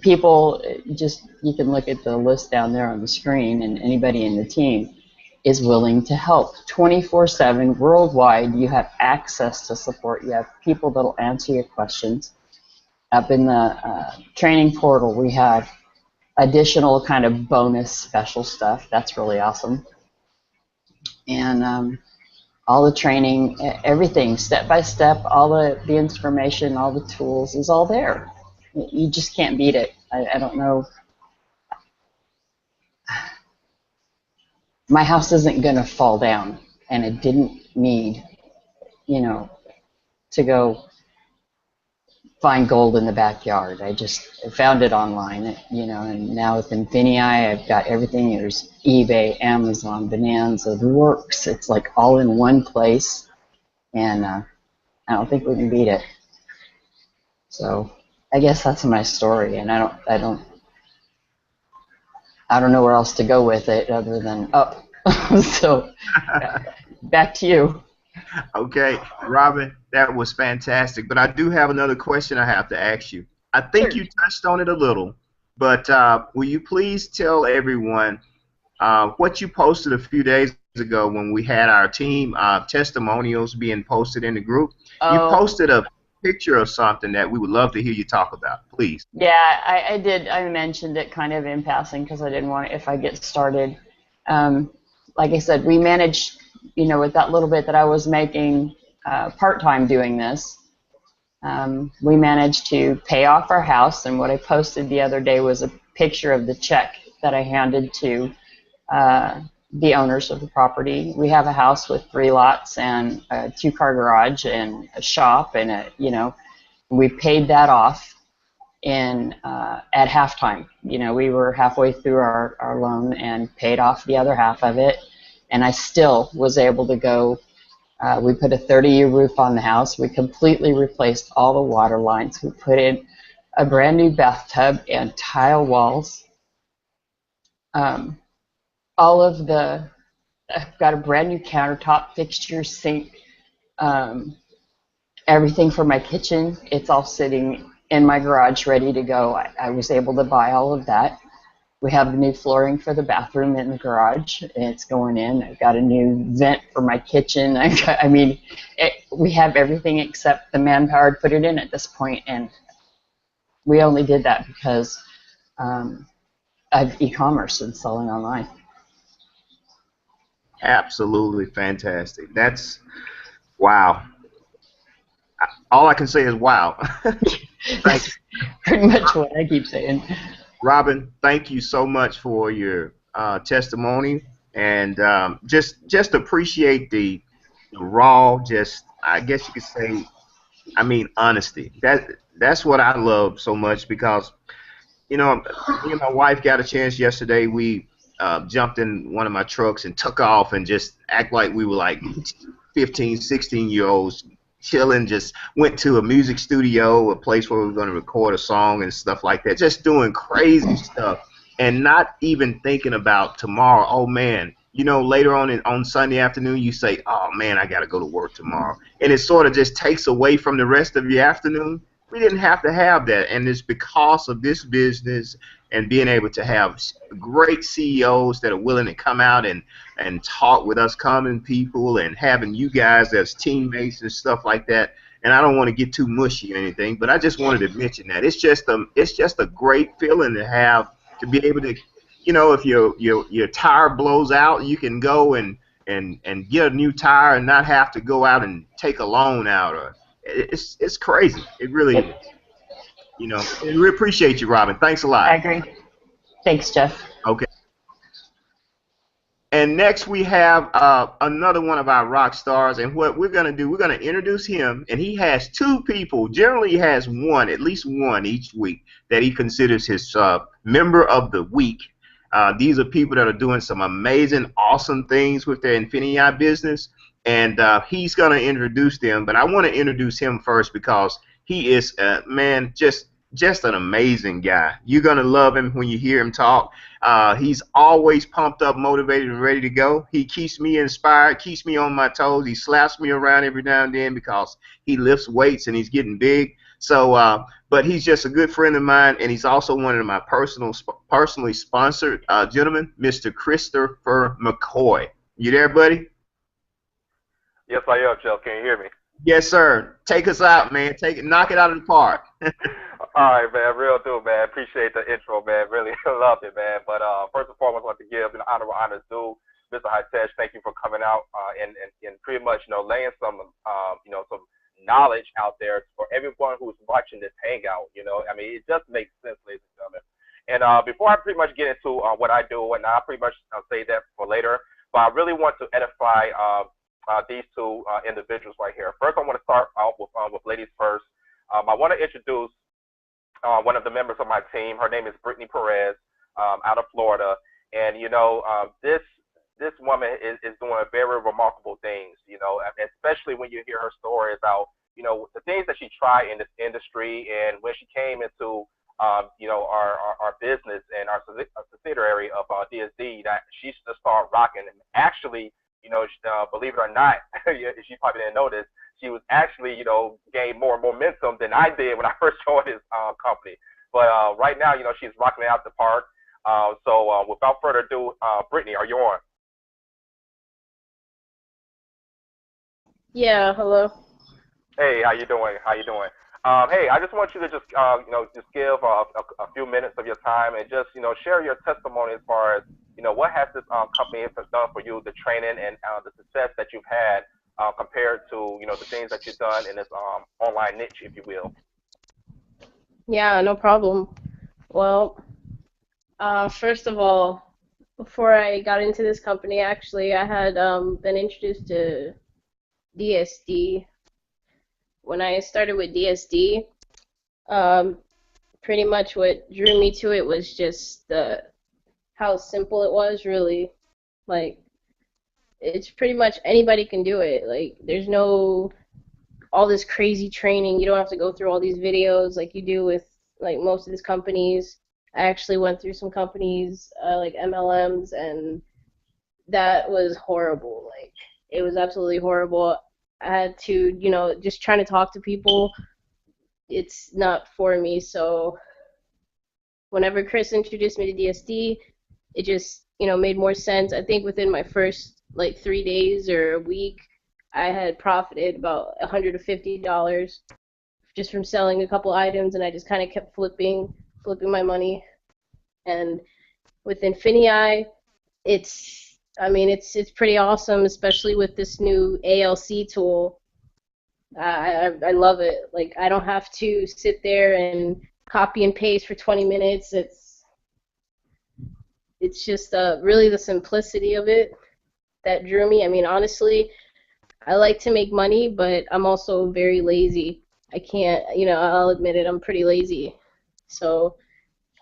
people, just you can look at the list down there on the screen, and anybody in the team is willing to help 24/7 worldwide. You have access to support. You have people that will answer your questions. Up in the training portal, we have additional kind of bonus special stuff. That's really awesome. And all the training, everything, step by step, all the information, all the tools is all there. You just can't beat it. I don't know. My house isn't going to fall down, and it didn't need, you know, to go find gold in the backyard. I just found it online, you know, and now with INFINii, I've got everything. There's eBay, Amazon, Bonanza, the works. It's like all in one place, and I don't think we can beat it. So I guess that's my story, and I don't know where else to go with it other than up. So back to you. Okay, Robin, that was fantastic. But I do have another question I have to ask you. I think Sure. you touched on it a little, but will you please tell everyone what you posted a few days ago when we had our team testimonials being posted in the group? You posted a picture of something that we would love to hear you talk about, please. Yeah, I did. I mentioned it kind of in passing because I didn't want it if I get started. Like I said, we managed, you know, with that little bit that I was making part-time doing this, we managed to pay off our house. And what I posted the other day was a picture of the check that I handed to the owners of the property. We have a house with 3 lots and a 2-car garage and a shop, and you know, we paid that off in at halftime. You know, we were halfway through our loan and paid off the other half of it, and I still was able to go. We put a 30-year roof on the house. We completely replaced all the water lines. We put in a brand new bathtub and tile walls. All of the, I've got a brand new countertop, fixture, sink, everything for my kitchen. It's all sitting in my garage ready to go. I was able to buy all of that. We have the new flooring for the bathroom in the garage, and it's going in. I've got a new vent for my kitchen. I mean, we have everything except the manpower to put it in at this point, and we only did that because of e-commerce and selling online. Absolutely fantastic. That's wow. All I can say is wow. That's pretty much what I keep saying. Robin, thank you so much for your testimony, and just appreciate the raw, just I guess you could say, I mean, honesty. That's what I love so much, because you know, me and my wife got a chance yesterday. We jumped in one of my trucks and took off and just act like we were like 15, 16-year-olds chilling, just went to a music studio, a place where we were going to record a song and stuff like that, just doing crazy stuff and not even thinking about tomorrow. Oh, man, you know, later on Sunday afternoon, you say, oh, man, I got to go to work tomorrow. And it sort of just takes away from the rest of your afternoon. We didn't have to have that, and it's because of this business and being able to have great CEOs that are willing to come out and talk with us common people, and having you guys as teammates and stuff like that. And I don't want to get too mushy or anything, but I just wanted to mention that it's just a great feeling to have, to be able to, if your tire blows out, you can go and get a new tire and not have to go out and take a loan out. Or it's crazy. It really is. And we appreciate you, Robin. Thanks a lot. I agree. Thanks, Jeff. Okay. And next we have another one of our rock stars, and what we're going to do, we're going to introduce him, and he has two people, generally he has one, at least one each week, that he considers his member of the week. These are people that are doing some amazing, awesome things with their INFINii business, and he's going to introduce them, but I want to introduce him first because he is, man, just an amazing guy. You're going to love him when you hear him talk. He's always pumped up, motivated, and ready to go. He keeps me inspired, keeps me on my toes. He slaps me around every now and then because he lifts weights and he's getting big. So, but he's just a good friend of mine, and he's also one of my personally sponsored gentlemen, Mr. Christopher McCoy. You there, buddy? Yes, I am, Jeff. Can you hear me? Yes, sir. Take us out, man. Knock it out of the park. All right, man. Real deal, man. Appreciate the intro, man. Really loved it, man. But first and foremost, I want to give an honor where honors due. Mr. Hitesh, thank you for coming out and pretty much, laying some, some knowledge out there for everyone who's watching this hangout. I mean, it just makes sense, ladies and gentlemen. And before I pretty much get into what I do, and I'll pretty much say that for later, but I really want to edify these two individuals right here. First, I want to start out with ladies first. I want to introduce one of the members of my team. Her name is Brittany Perez, out of Florida, and this woman is doing very remarkable things. Especially when you hear her story about the things that she tried in this industry, and when she came into our business and our subsidiary of DSD, that she just started rocking. And actually, believe it or not, she probably didn't know this, she was actually, gained more momentum than I did when I first joined this company. But right now, she's rocking it out the park. So without further ado, Brittany, are you on? Yeah, hello. Hey, how you doing? Hey, I just want you to just give a few minutes of your time and just share your testimony as far as what has this company done for you, the training and the success that you've had compared to the things that you've done in this online niche, if you will. Yeah, no problem. Well, first of all, before I got into this company, actually, I had been introduced to DSD. When I started with DSD, pretty much what drew me to it was just how simple it was, really. Like, it's pretty much anybody can do it. Like, there's no all this crazy training. You don't have to go through all these videos like you do with like most of these companies. I actually went through some companies like MLMs, and that was horrible. Like, it was absolutely horrible. I had to, just trying to talk to people, it's not for me. So whenever Chris introduced me to DSD, it just, made more sense. I think within my first, 3 days or a week, I had profited about $150 just from selling a couple items, and I just kind of kept flipping my money. And with INFINii, it's pretty awesome, especially with this new ALC tool. I love it. Like, I don't have to sit there and copy and paste for 20 minutes. It's just really the simplicity of it that drew me. I mean, honestly, I like to make money, but I'm also very lazy. I can't, I'll admit it, I'm pretty lazy. So,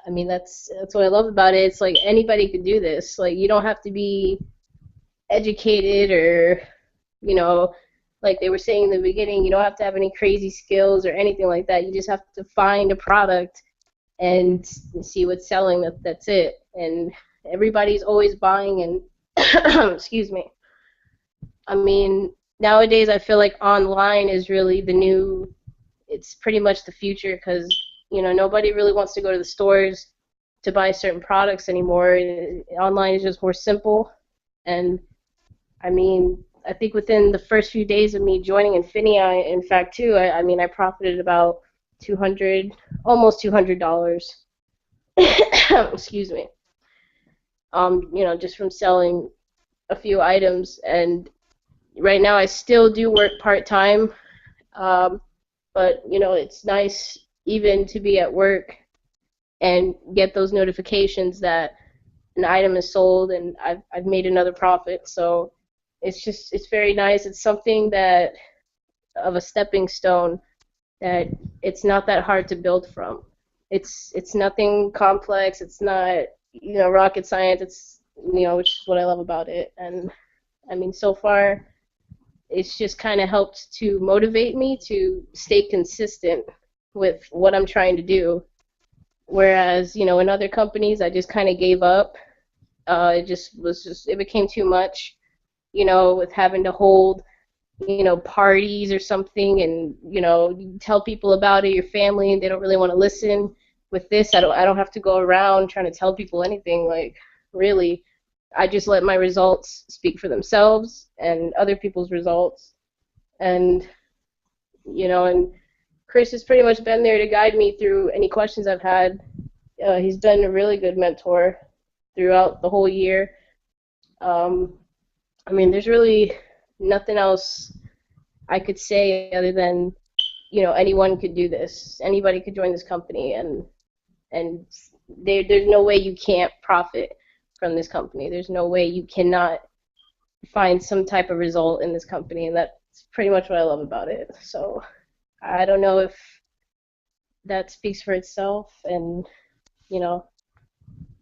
I mean, that's what I love about it. It's like anybody could do this. Like, you don't have to be educated or, like they were saying in the beginning, you don't have to have any crazy skills or anything like that. You just have to find a product and see what's selling. That's it. And everybody's always buying and, excuse me. I mean, nowadays I feel like online is really the new it's pretty much the future because, nobody really wants to go to the stores to buy certain products anymore. Online is just more simple. And, I mean, I think within the first few days of me joining INFINii, in fact, too, I profited about almost $200. Excuse me. Just from selling a few items. And right now I still do work part-time, but, it's nice even to be at work and get those notifications that an item is sold and I've made another profit. So it's very nice. It's something that of a stepping stone that it's not that hard to build from. It's nothing complex. It's not, rocket science. It's, which is what I love about it. And I mean, so far it's just kind of helped to motivate me to stay consistent with what I'm trying to do. Whereas, in other companies, I just kind of gave up. It became too much, with having to hold, parties or something, and, you tell people about it, your family, and they don't really want to listen. With this, I don't have to go around trying to tell people anything. Like, really, I just let my results speak for themselves and other people's results. And, and Chris has pretty much been there to guide me through any questions I've had. He's been a really good mentor throughout the whole year. There's really nothing else I could say other than, anyone could do this. Anybody could join this company, and there's no way you can't profit from this company. There's no way you cannot find some type of result in this company, and that's pretty much what I love about it. So I don't know if that speaks for itself, and,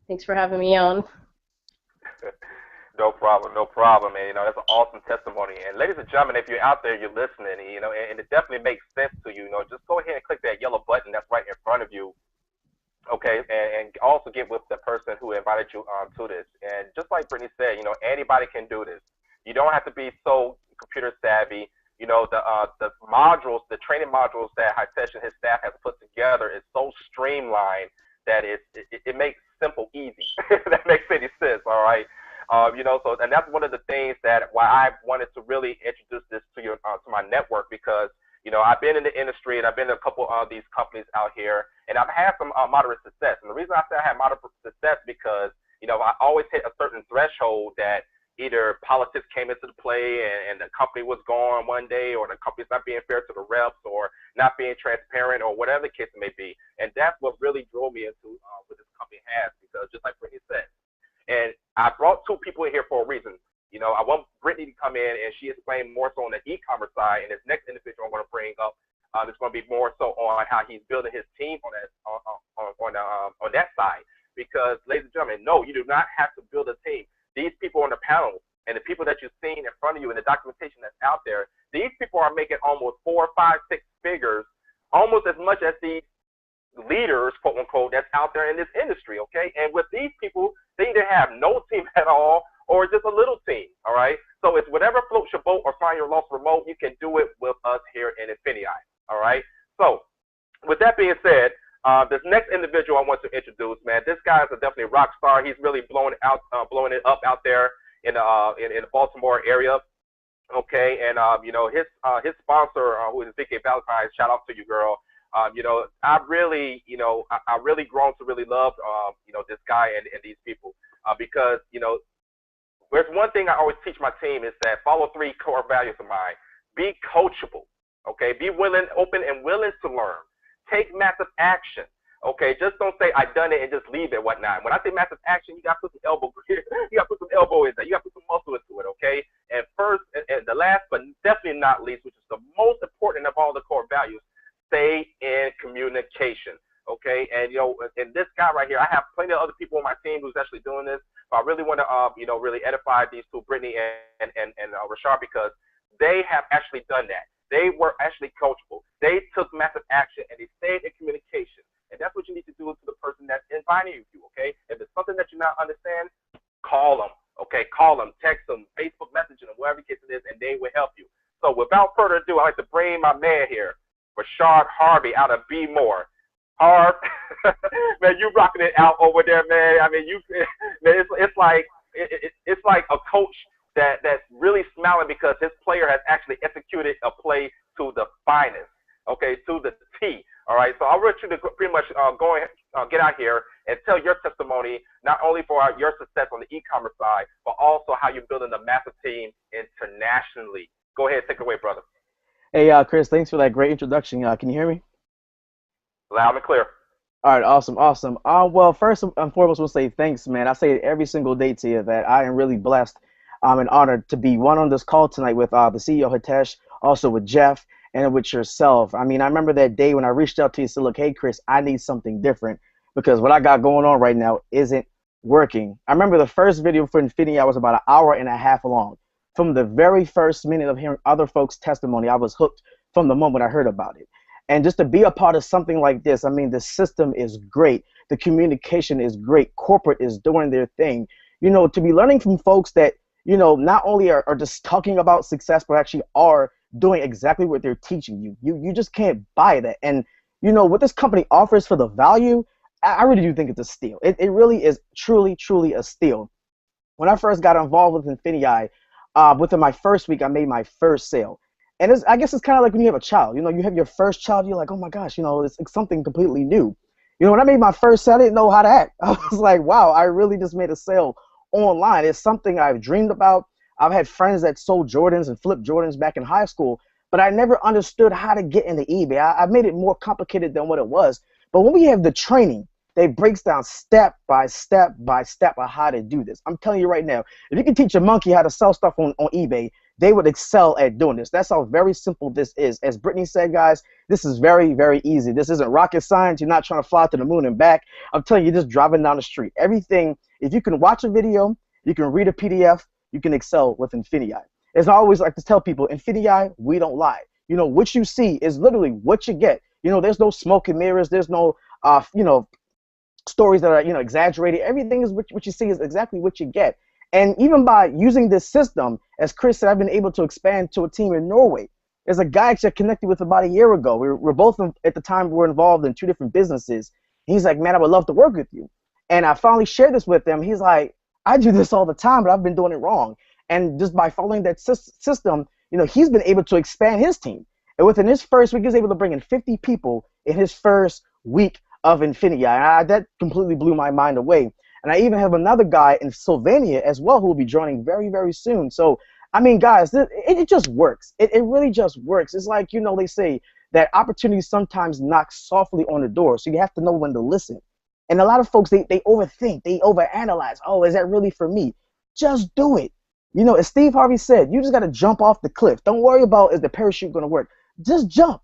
thanks for having me on. No problem, no problem. And, that's an awesome testimony. And ladies and gentlemen, if you're out there, you're listening, and it definitely makes sense to you, just go ahead and click that yellow button that's right in front of you. Okay, and also get with the person who invited you to this. And just like Brittany said, anybody can do this. You don't have to be so computer savvy. The modules, the training modules that Hitesh and his staff has put together is so streamlined that it makes simple easy. That makes any sense, all right? So, and that's one of the things that why I wanted to really introduce this to my network, because I've been in the industry and I've been in a couple of these companies out here, and I've had some moderate success. And the reason I say I had moderate success because I always hit a certain threshold that either politics came into the play and the company was gone one day, or the company's not being fair to the reps, or not being transparent, or whatever the case may be. And that's what really drove me into what this company has, because just like Brittany said, and I brought two people in here for a reason. I want Brittany to come in and she explained more so on the e-commerce side, and this next individual I'm going to bring up is going to be more so on how he's building his team on that side. Because, ladies and gentlemen, no, you do not have to build a team. These people on the panel and the people that you've seen in front of you and the documentation that's out there, these people are making almost 4, 5, 6 figures, almost as much as these leaders, quote unquote, that's out there in this industry, okay? And with these people, they either have no team at all or just a little team, all right? So it's whatever floats your boat or find your lost remote, you can do it with us here in INFINii, all right? So with that being said, this next individual I want to introduce, man, this guy is definitely a rock star. He's really blowing it up out there in the Baltimore area, okay? And his sponsor, who is VK Valentine, shout out to you, girl. I've really grown to really love, this guy and these people, because, there's one thing I always teach my team is that follow 3 core values of mine. Be coachable, okay? Be willing, open, and willing to learn. Take massive action, okay? Just don't say I done it and just leave it, whatnot. When I say massive action, you got to put some elbow, you got to put some elbow in there. You got to put some muscle into it, okay? And first, and the last, but definitely not least, which is the most important of all the core values, stay in communication, okay? And, and this guy right here, I have plenty of other people on my team who's actually doing this. But I really want to, really edify these two, Brittany and Rashard, because they have actually done that. They were actually coachable. They took massive action, and they stayed in communication. And that's what you need to do to the person that's inviting you, okay? If it's something that you not understand, call them, okay? Call them, text them, Facebook message them, whatever the case it is, and they will help you. So without further ado, I'd like to bring my man here, Rashard Harvey out of B More. Harv, man, you rocking it out over there, man. I mean, man, it's like a coach that's really smiling because his player has actually executed a play to the finest, okay, to the T. All right, so I want you to pretty much go ahead, get out here and tell your testimony, not only for your success on the e-commerce side, but also how you're building a massive team internationally. Go ahead, take it away, brother. Hey, Chris, thanks for that great introduction. Can you hear me? Loud and clear. All right, awesome, awesome. Well, first and foremost, we'll say thanks, man. I say it every single day to you that I am really blessed and honored to be on this call tonight with the CEO, Hitesh, also with Jeff, and with yourself. I mean, I remember that day when I reached out to you and said, look, hey, Chris, I need something different because what I got going on right now isn't working. I remember the first video for INFINii was about 1.5 hours long. From the very first minute of hearing other folks' testimony, I was hooked from the moment I heard about it. And just to be a part of something like this, I mean, the system is great. The communication is great. Corporate is doing their thing. You know, to be learning from folks that, you know, not only are just talking about success, but actually are doing exactly what they're teaching you. You just can't buy that. And, you know, what this company offers for the value, I really do think it's a steal. It really is truly, truly a steal. When I first got involved with INFINii, within my first week, I made my first sale. And I guess it's kind of like when you have a child. You know, you have your first child, you're like, oh my gosh, you know, it's something completely new. You know, when I made my first sale, I didn't know how to act. I was like, wow, I really just made a sale online. It's something I've dreamed about. I've had friends that sold Jordans and flipped Jordans back in high school, but I never understood how to get into eBay. I made it more complicated than what it was. But when we have the training, that breaks down step by step by step of how to do this. I'm telling you right now, if you can teach a monkey how to sell stuff on eBay, they would excel at doing this. That's how very simple this is. As Brittany said, guys, this is very, very easy. This isn't rocket science. You're not trying to fly to the moon and back. I'm telling you, just driving down the street. Everything, if you can watch a video, you can read a PDF, you can excel with INFINii. As I always like to tell people, INFINii, we don't lie. You know, what you see is literally what you get. You know, there's no smoke and mirrors. There's no, you know, stories that are, you know, exaggerated. Everything is what you see is exactly what you get. And even by using this system, as Chris said, I've been able to expand to a team in Norway. There's a guy actually I connected with about 1 year ago. We're both, at the time, we're involved in 2 different businesses. He's like, man, I would love to work with you. And I finally shared this with him. He's like, I do this all the time, but I've been doing it wrong. And just by following that system, you know, he's been able to expand his team. And within his first week, he was able to bring in 50 people in his first week of INFINii. That completely blew my mind away. And I even have another guy in Slovenia as well who will be joining very, very soon. So, I mean, guys, it just works. It really just works. It's like, you know, they say that opportunity sometimes knocks softly on the door. So you have to know when to listen. And a lot of folks, they overthink, they overanalyze. Oh, is that really for me? Just do it. You know, as Steve Harvey said, you just got to jump off the cliff. Don't worry about is the parachute going to work. Just jump.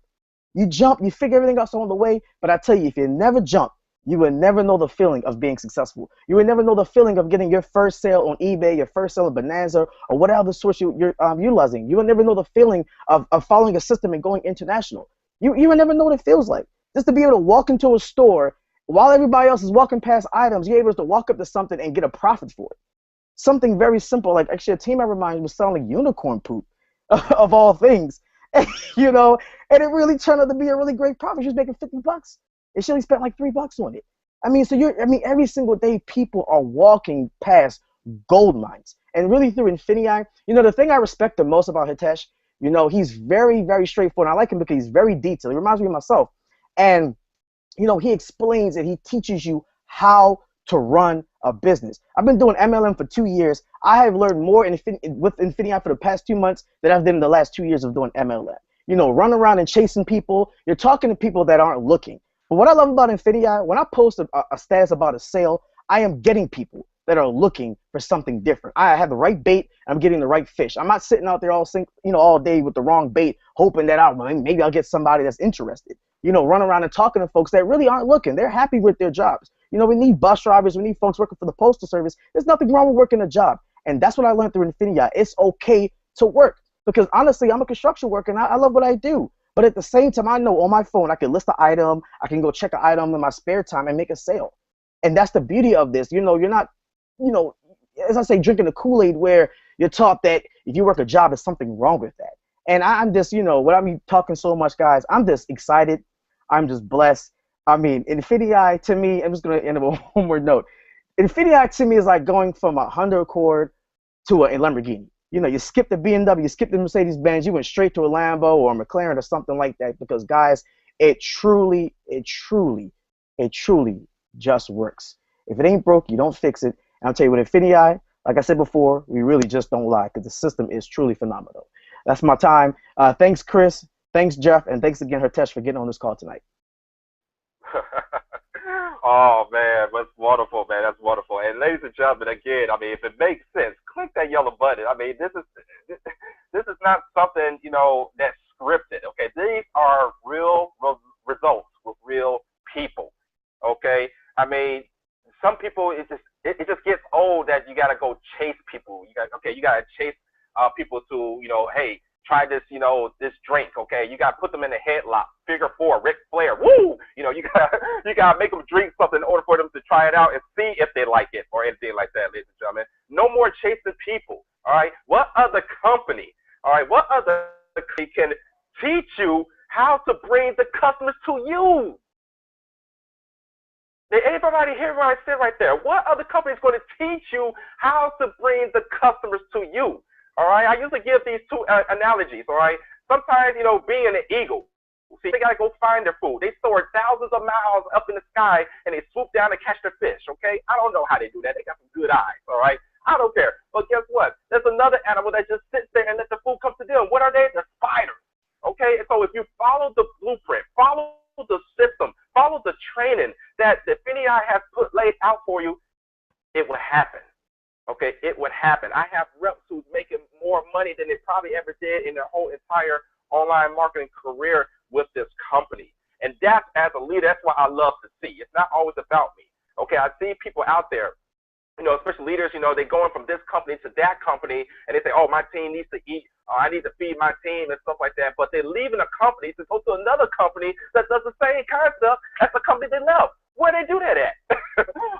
You jump, you figure everything else on the way. But I tell you, if you never jump, you will never know the feeling of being successful. You will never know the feeling of getting your first sale on eBay, your first sale on Bonanza, or whatever the source you're utilizing. You will never know the feeling of following a system and going international. You will never know what it feels like. Just to be able to walk into a store while everybody else is walking past items, you're able to walk up to something and get a profit for it. Something very simple, like actually a team member of mine was selling unicorn poop, of all things. You know, and it really turned out to be a really great profit. She was making $50. And she only spent like $3 on it. I mean, so every single day people are walking past gold mines. And really through INFINii, you know, the thing I respect the most about Hitesh, you know, he's very, very straightforward. I like him because he's very detailed. He reminds me of myself. And, you know, he explains and he teaches you how to run a business. I've been doing MLM for 2 years. I have learned more with INFINii for the past 2 months than I've done in the last 2 years of doing MLM. You know, running around and chasing people. You're talking to people that aren't looking. But what I love about INFINii, when I post a status about a sale, I am getting people that are looking for something different. I have the right bait. I'm getting the right fish. I'm not sitting out there all day with the wrong bait, hoping that maybe I'll get somebody that's interested. You know, run around and talking to folks that really aren't looking. They're happy with their jobs. You know, we need bus drivers. We need folks working for the postal service. There's nothing wrong with working a job. And that's what I learned through INFINii. It's okay to work. Because honestly, I'm a construction worker and I love what I do. But at the same time, I know on my phone, I can list an item. I can go check an item in my spare time and make a sale. And that's the beauty of this. You know, you're not, you know, as I say, drinking the Kool-Aid where you're taught that if you work a job, there's something wrong with that. And I'm just, what I mean talking so much, guys, I'm just excited. I'm just blessed. I mean, INFINii to me, I'm just going to end with one more note. INFINii to me is like going from a Honda Accord to a Lamborghini. You skip the BMW, you skip the Mercedes-Benz, you went straight to a Lambo or a McLaren or something like that, because, guys, it truly just works. If it ain't broke, you don't fix it. And I'll tell you what, INFINii, like I said before, we really just don't lie, because the system is truly phenomenal. That's my time. Thanks, Chris. Thanks, Jeff. And thanks again, Hitesh, for getting on this call tonight. Oh man, that's wonderful, man. That's wonderful. And ladies and gentlemen, again, I mean, if it makes sense, click that yellow button. I mean, this is not something that's scripted. Okay, these are real results with real people. Okay, I mean, some people it just gets old that you gotta go chase people. You gotta chase people to hey, try this this drink. Okay, you gotta put them in a headlock, figure four, Ric Flair. Woo! You gotta make them drink something in order for them to try it out and see if they like it or anything like that, ladies and gentlemen. No more chasing people. All right, what other company? All right, what other company can teach you how to bring the customers to you? Did anybody hear what I said right there? What other company is going to teach you how to bring the customers to you? All right, I usually give these two analogies. All right, sometimes being an eagle, see, they gotta go find their food. They soar thousands of miles up in the sky and they swoop down to catch their fish. Okay, I don't know how they do that. They got some good eyes. All right, I don't care. But guess what? There's another animal that just sits there and let the food come to them. What are they? They're spiders. Okay, and so if you follow the blueprint, follow the system, follow the training that the INFINii has laid out for you, it will happen. Okay, it would happen. I have reps who's making more money than they probably ever did in their whole entire online marketing career with this company. And that's, as a leader, that's what I love to see. It's not always about me. Okay, I see people out there, especially leaders, they're going from this company to that company, and they say, oh, my team needs to eat, I need to feed my team and stuff like that. But they're leaving a company to go to another company that does the same kind of stuff as the company they love. Where they do that at?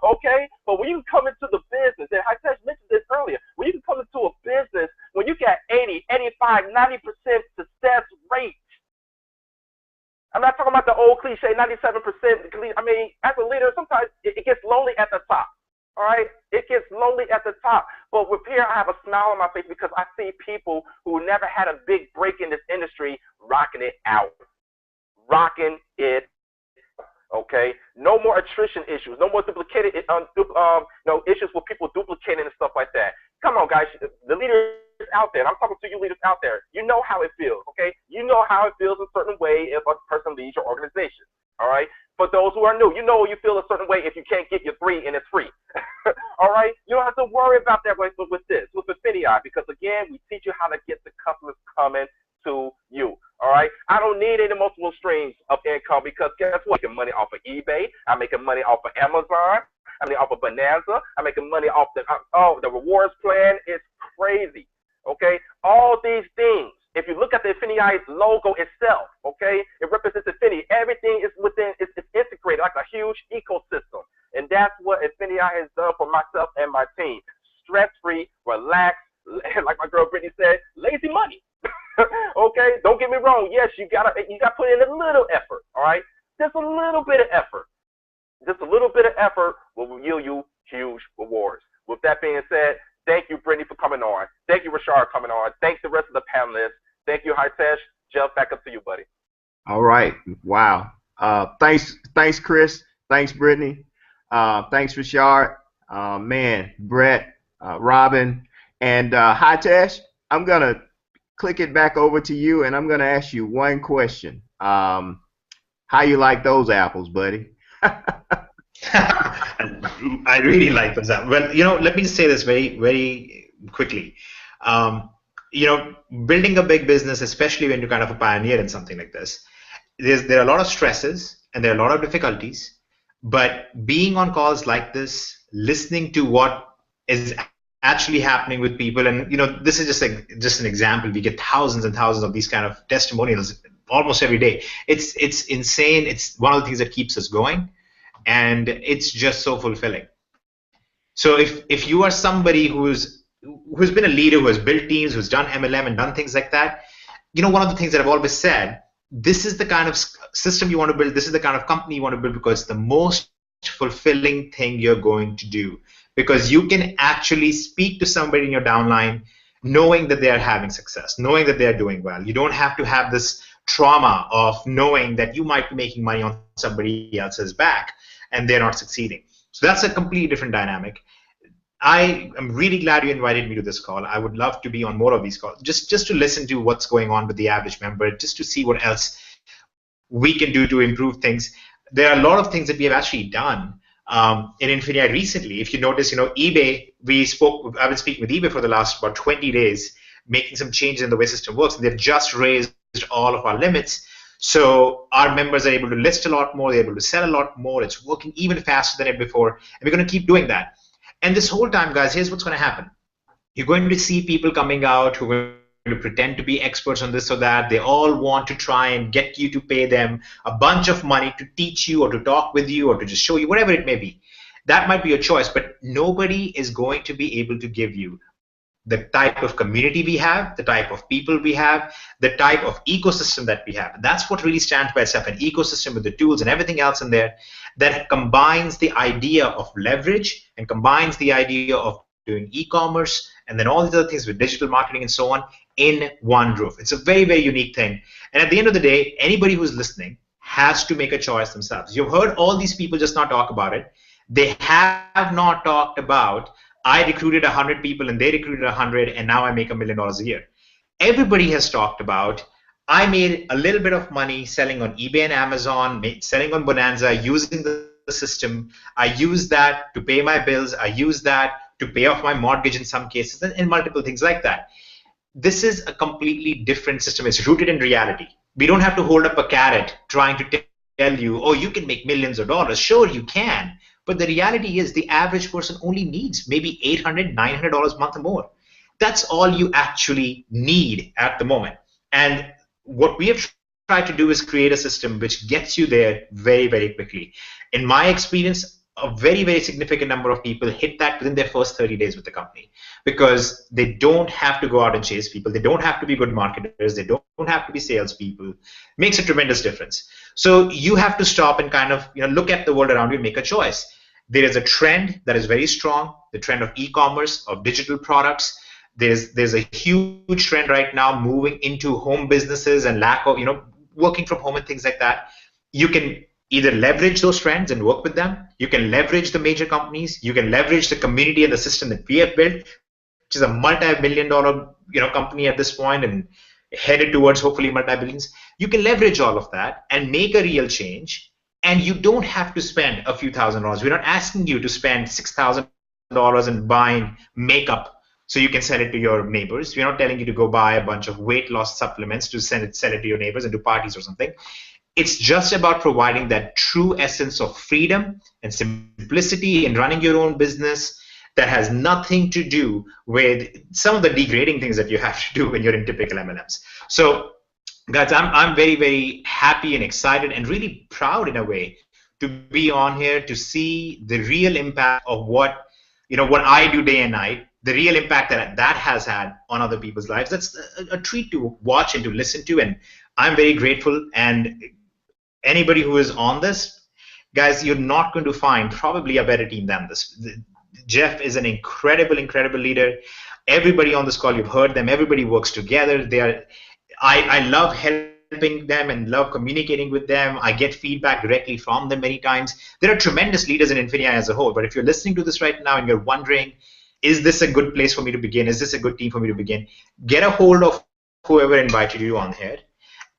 Okay, but when you come into the business, and Hitesh mentioned this earlier, when you come into a business, when you got 80, 85, 90% success rate, I'm not talking about the old cliche 97%. I mean, as a leader, sometimes it gets lonely at the top. All right, it gets lonely at the top. But with here, I have a smile on my face because I see people who never had a big break in this industry rocking it out, rocking it. Okay, no more attrition issues, no more duplicated issues with people duplicating and stuff like that. Come on, guys, the leaders out there, and I'm talking to you leaders out there, you know how it feels, okay? You know how it feels a certain way if a person leads your organization, all right? For those who are new, you know you feel a certain way if you can't get your 3 and it's free, all right? You don't have to worry about that with INFINii, because again, we teach you how to get the customers coming to you. All right, I don't need any multiple streams of income because guess what? I'm making money off of eBay. I'm making money off of Amazon. I'm making off of Bonanza. I'm making money off the rewards plan is crazy. Okay, all these things. If you look at the INFINii logo itself, okay, it represents INFINii. Everything is within. It's integrated like a huge ecosystem, and that's what INFINii has done for myself and my team. Stress-free, relaxed, like my girl Brittany said, lazy money. Okay, don't get me wrong. Yes, you gotta put in a little effort. All right, just a little bit of effort. Just a little bit of effort will yield you huge rewards. With that being said, thank you, Brittany, for coming on. Thank you, Rashard, for coming on. Thanks the rest of the panelists. Thank you, Hitesh. Jeff, back up to you, buddy. All right. Wow. Thanks, Chris. Thanks, Brittany. Thanks, Rashard. Man, Brett, Robin, and Hitesh. I'm gonna click it back over to you, and I'm going to ask you one question. How you like those apples, buddy? I really like those apples. Well, let me say this very, very quickly. Building a big business, especially when you're kind of a pioneer in something like this, there are a lot of stresses and there are a lot of difficulties. But being on calls like this, listening to what is actually happening with people, and this is just an example. We get thousands and thousands of these kind of testimonials almost every day. It's insane. It's one of the things that keeps us going, and it's just so fulfilling. So if you are somebody who's been a leader, who has built teams, who's done MLM and done things like that, one of the things that I've always said, this is the kind of system you want to build, this is the kind of company you want to build, because it's the most fulfilling thing you're going to do, because you can actually speak to somebody in your downline knowing that they are having success, knowing that they are doing well. You don't have to have this trauma of knowing that you might be making money on somebody else's back and they're not succeeding. So that's a completely different dynamic. I am really glad you invited me to this call. I would love to be on more of these calls, just to listen to what's going on with the average member, just to see what else we can do to improve things. There are a lot of things that we have actually done in INFINii recently. If you notice, eBay, I've been speaking with eBay for the last about 20 days, making some changes in the way system works, and they've just raised all of our limits. So our members are able to list a lot more, they're able to sell a lot more, it's working even faster than it before, and we're going to keep doing that. And this whole time, guys, here's what's going to happen. You're going to see people coming out who are going to pretend to be experts on this or that. They all want to try and get you to pay them a bunch of money to teach you or to talk with you or to just show you, whatever it may be. That might be your choice, but nobody is going to be able to give you the type of community we have, the type of people we have, the type of ecosystem that we have. And that's what really stands by itself, an ecosystem with the tools and everything else in there that combines the idea of leverage and combines the idea of doing e-commerce and then all these other things with digital marketing and so on in one roof. It's a very, very unique thing. And at the end of the day, anybody who's listening has to make a choice themselves. You've heard all these people just not talk about it. They have not talked about, I recruited 100 people and they recruited 100 and now I make $1 million a year. Everybody has talked about, I made a little bit of money selling on eBay and Amazon, selling on Bonanza, using the system. I use that to pay my bills. I use that to pay off my mortgage in some cases, and multiple things like that. This is a completely different system. It's rooted in reality. We don't have to hold up a carrot trying to tell you, oh, you can make millions of dollars. Sure, you can. But the reality is the average person only needs maybe $800, $900 a month or more. That's all you actually need at the moment. And what we have tried to do is create a system which gets you there very, very quickly. In my experience, a very, very significant number of people hit that within their first 30 days with the company, because they don't have to go out and chase people. They don't have to be good marketers. They don't have to be salespeople. Makes a tremendous difference. So you have to stop and kind of look at the world around you and make a choice. There is a trend that is very strong, the trend of e-commerce, of digital products. There's a huge trend right now moving into home businesses and lack of working from home and things like that. You can either leverage those trends and work with them. You can leverage the major companies. You can leverage the community and the system that we have built, which is a multi-billion-dollar company at this point and headed towards hopefully multi-billions. You can leverage all of that and make a real change. And you don't have to spend a few $1,000s. We're not asking you to spend $6,000 in buying makeup so you can sell it to your neighbors. We're not telling you to go buy a bunch of weight loss supplements to sell it to your neighbors and do parties or something. It's just about providing that true essence of freedom and simplicity in running your own business that has nothing to do with some of the degrading things that you have to do when you're in typical MLMs. So, guys, I'm very, very happy and excited and really proud in a way to be on here to see the real impact of what I do day and night, the real impact that has had on other people's lives. That's a treat to watch and to listen to, and I'm very grateful. And anybody who is on this, guys, you're not going to find probably a better team than this. Jeff is an incredible, incredible leader. Everybody on this call, you've heard them. Everybody works together. I love helping them and love communicating with them. I get feedback directly from them many times. There are tremendous leaders in INFINii as a whole, but if you're listening to this right now and you're wondering, is this a good place for me to begin? Is this a good team for me to begin? Get a hold of whoever invited you on here.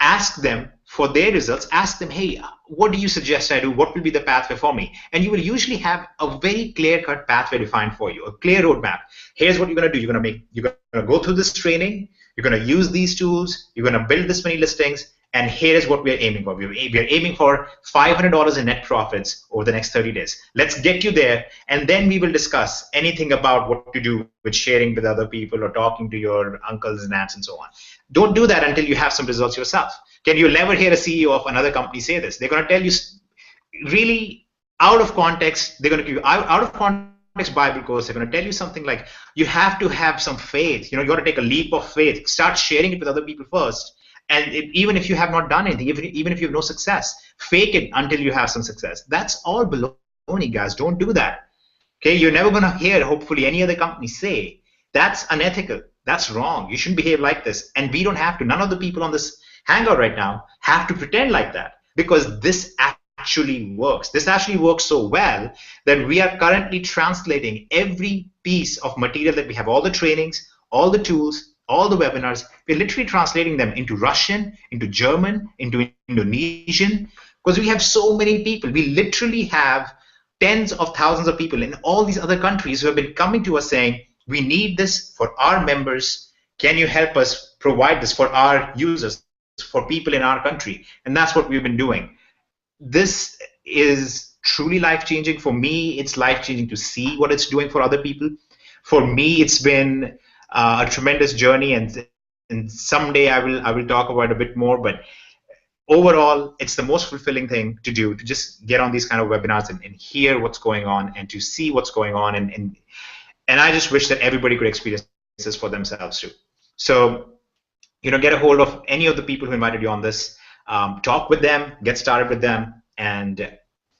Ask them for their results. Ask them, hey, what do you suggest I do? What will be the pathway for me? And you will usually have a very clear-cut pathway defined for you, a clear roadmap. Here's what you're going to do. You're going to go through this training. You're going to use these tools. You're going to build this many listings. And here's what we're aiming for. We're aiming for $500 in net profits over the next 30 days. Let's get you there. And then we will discuss anything about what to do with sharing with other people or talking to your uncles and aunts and so on. Don't do that until you have some results yourself. Can you never hear a CEO of another company say this? They're going to tell you really out of context. They're going to give you out of context Bible course. They're going to tell you something like, you have to have some faith. You got to take a leap of faith. Start sharing it with other people first. And even if you have not done anything, even if you have no success, fake it until you have some success. That's all baloney, guys. Don't do that. Okay, you're never going to hear, hopefully, any other company say that's unethical. That's wrong. You shouldn't behave like this. And we don't have to. None of the people on this Hangout right now have to pretend like that, because this actually works. This actually works so well that we are currently translating every piece of material that we have, all the trainings, all the tools, all the webinars. We're literally translating them into Russian, into German, into Indonesian, because we have so many people. We literally have tens of thousands of people in all these other countries who have been coming to us saying, we need this for our members. Can you help us provide this for our users, for people in our country? And that's what we've been doing. This is truly life-changing. For me, it's life-changing to see what it's doing for other people. For me, it's been a tremendous journey, and someday I will talk about it a bit more. But overall, it's the most fulfilling thing to do, to just get on these kind of webinars and hear what's going on and to see what's going on. And I just wish that everybody could experience this for themselves too. So, get a hold of any of the people who invited you on this. Talk with them, get started with them, and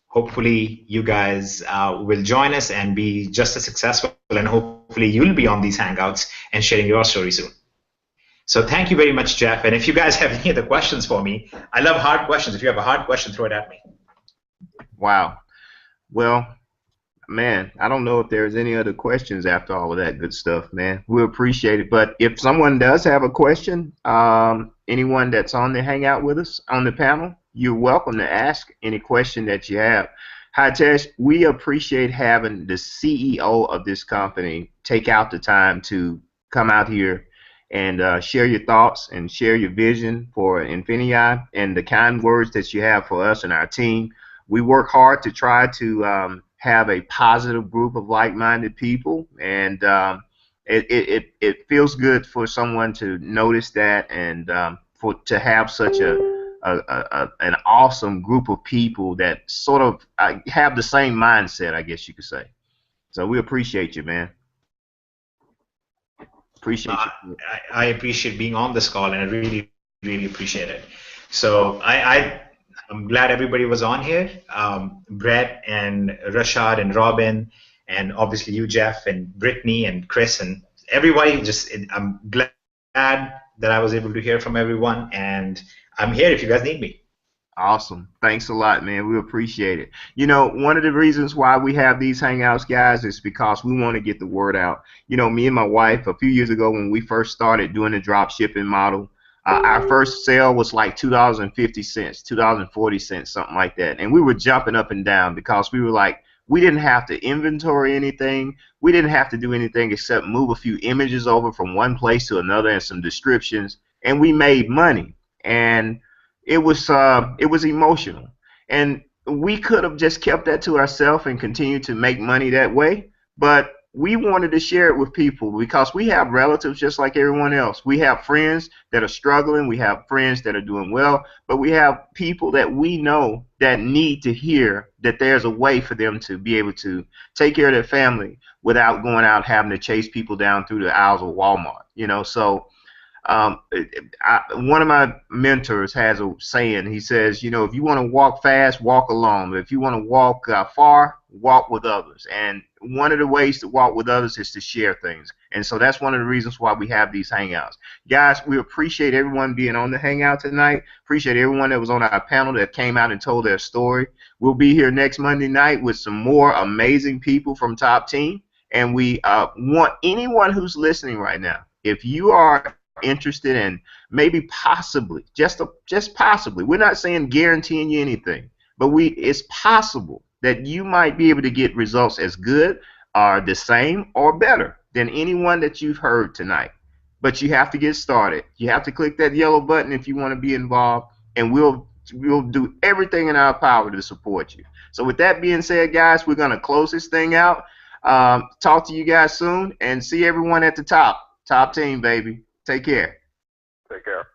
hopefully you guys will join us and be just as successful, and hopefully you'll be on these Hangouts and sharing your story soon. So thank you very much, Jeff. And if you guys have any other questions for me, I love hard questions. If you have a hard question, throw it at me. Wow. Well, man, I don't know if there's any other questions after all of that good stuff, man. We appreciate it. But if someone does have a question, anyone that's on the Hangout with us on the panel, you're welcome to ask any question that you have. Hitesh, we appreciate having the CEO of this company take out the time to come out here and share your thoughts and share your vision for INFINii and the kind words that you have for us and our team. We work hard to try to have a positive group of like-minded people, and it feels good for someone to notice that, and to have such an awesome group of people that sort of have the same mindset, I guess you could say. So we appreciate you, man. Appreciate you. I appreciate being on this call, and I really, really appreciate it. So I'm glad everybody was on here. Brett and Rashad and Robin, and obviously you, Jeff, and Brittany and Chris, and everybody. I'm glad that I was able to hear from everyone, and I'm here if you guys need me. Awesome. Thanks a lot, man. We appreciate it. One of the reasons why we have these Hangouts, guys, is because we want to get the word out. Me and my wife, a few years ago when we first started doing the drop shipping model, our first sale was like $2.50, $2.40, something like that. And we were jumping up and down because we were like, we didn't have to inventory anything. We didn't have to do anything except move a few images over from one place to another and some descriptions, and we made money. And it was emotional, and we could have just kept that to ourselves and continued to make money that way, but we wanted to share it with people because we have relatives just like everyone else. We have friends that are struggling, we have friends that are doing well, but we have people that we know that need to hear that there's a way for them to be able to take care of their family without going out having to chase people down through the aisles of Walmart. So one of my mentors has a saying. He says, if you want to walk fast, walk alone. But if you want to walk far, walk with others. And one of the ways to walk with others is to share things. And so that's one of the reasons why we have these Hangouts. Guys, we appreciate everyone being on the Hangout tonight. Appreciate everyone that was on our panel that came out and told their story. We'll be here next Monday night with some more amazing people from Top Team. And we want anyone who's listening right now, if you are interested in maybe possibly, just possibly, we're not saying guaranteeing you anything, but it's possible that you might be able to get results as good or the same or better than anyone that you've heard tonight. But you have to get started. You have to click that yellow button if you want to be involved, and we'll do everything in our power to support you. So with that being said, guys, we're going to close this thing out. Talk to you guys soon, and see everyone at the top. Top Team, baby. Take care. Take care.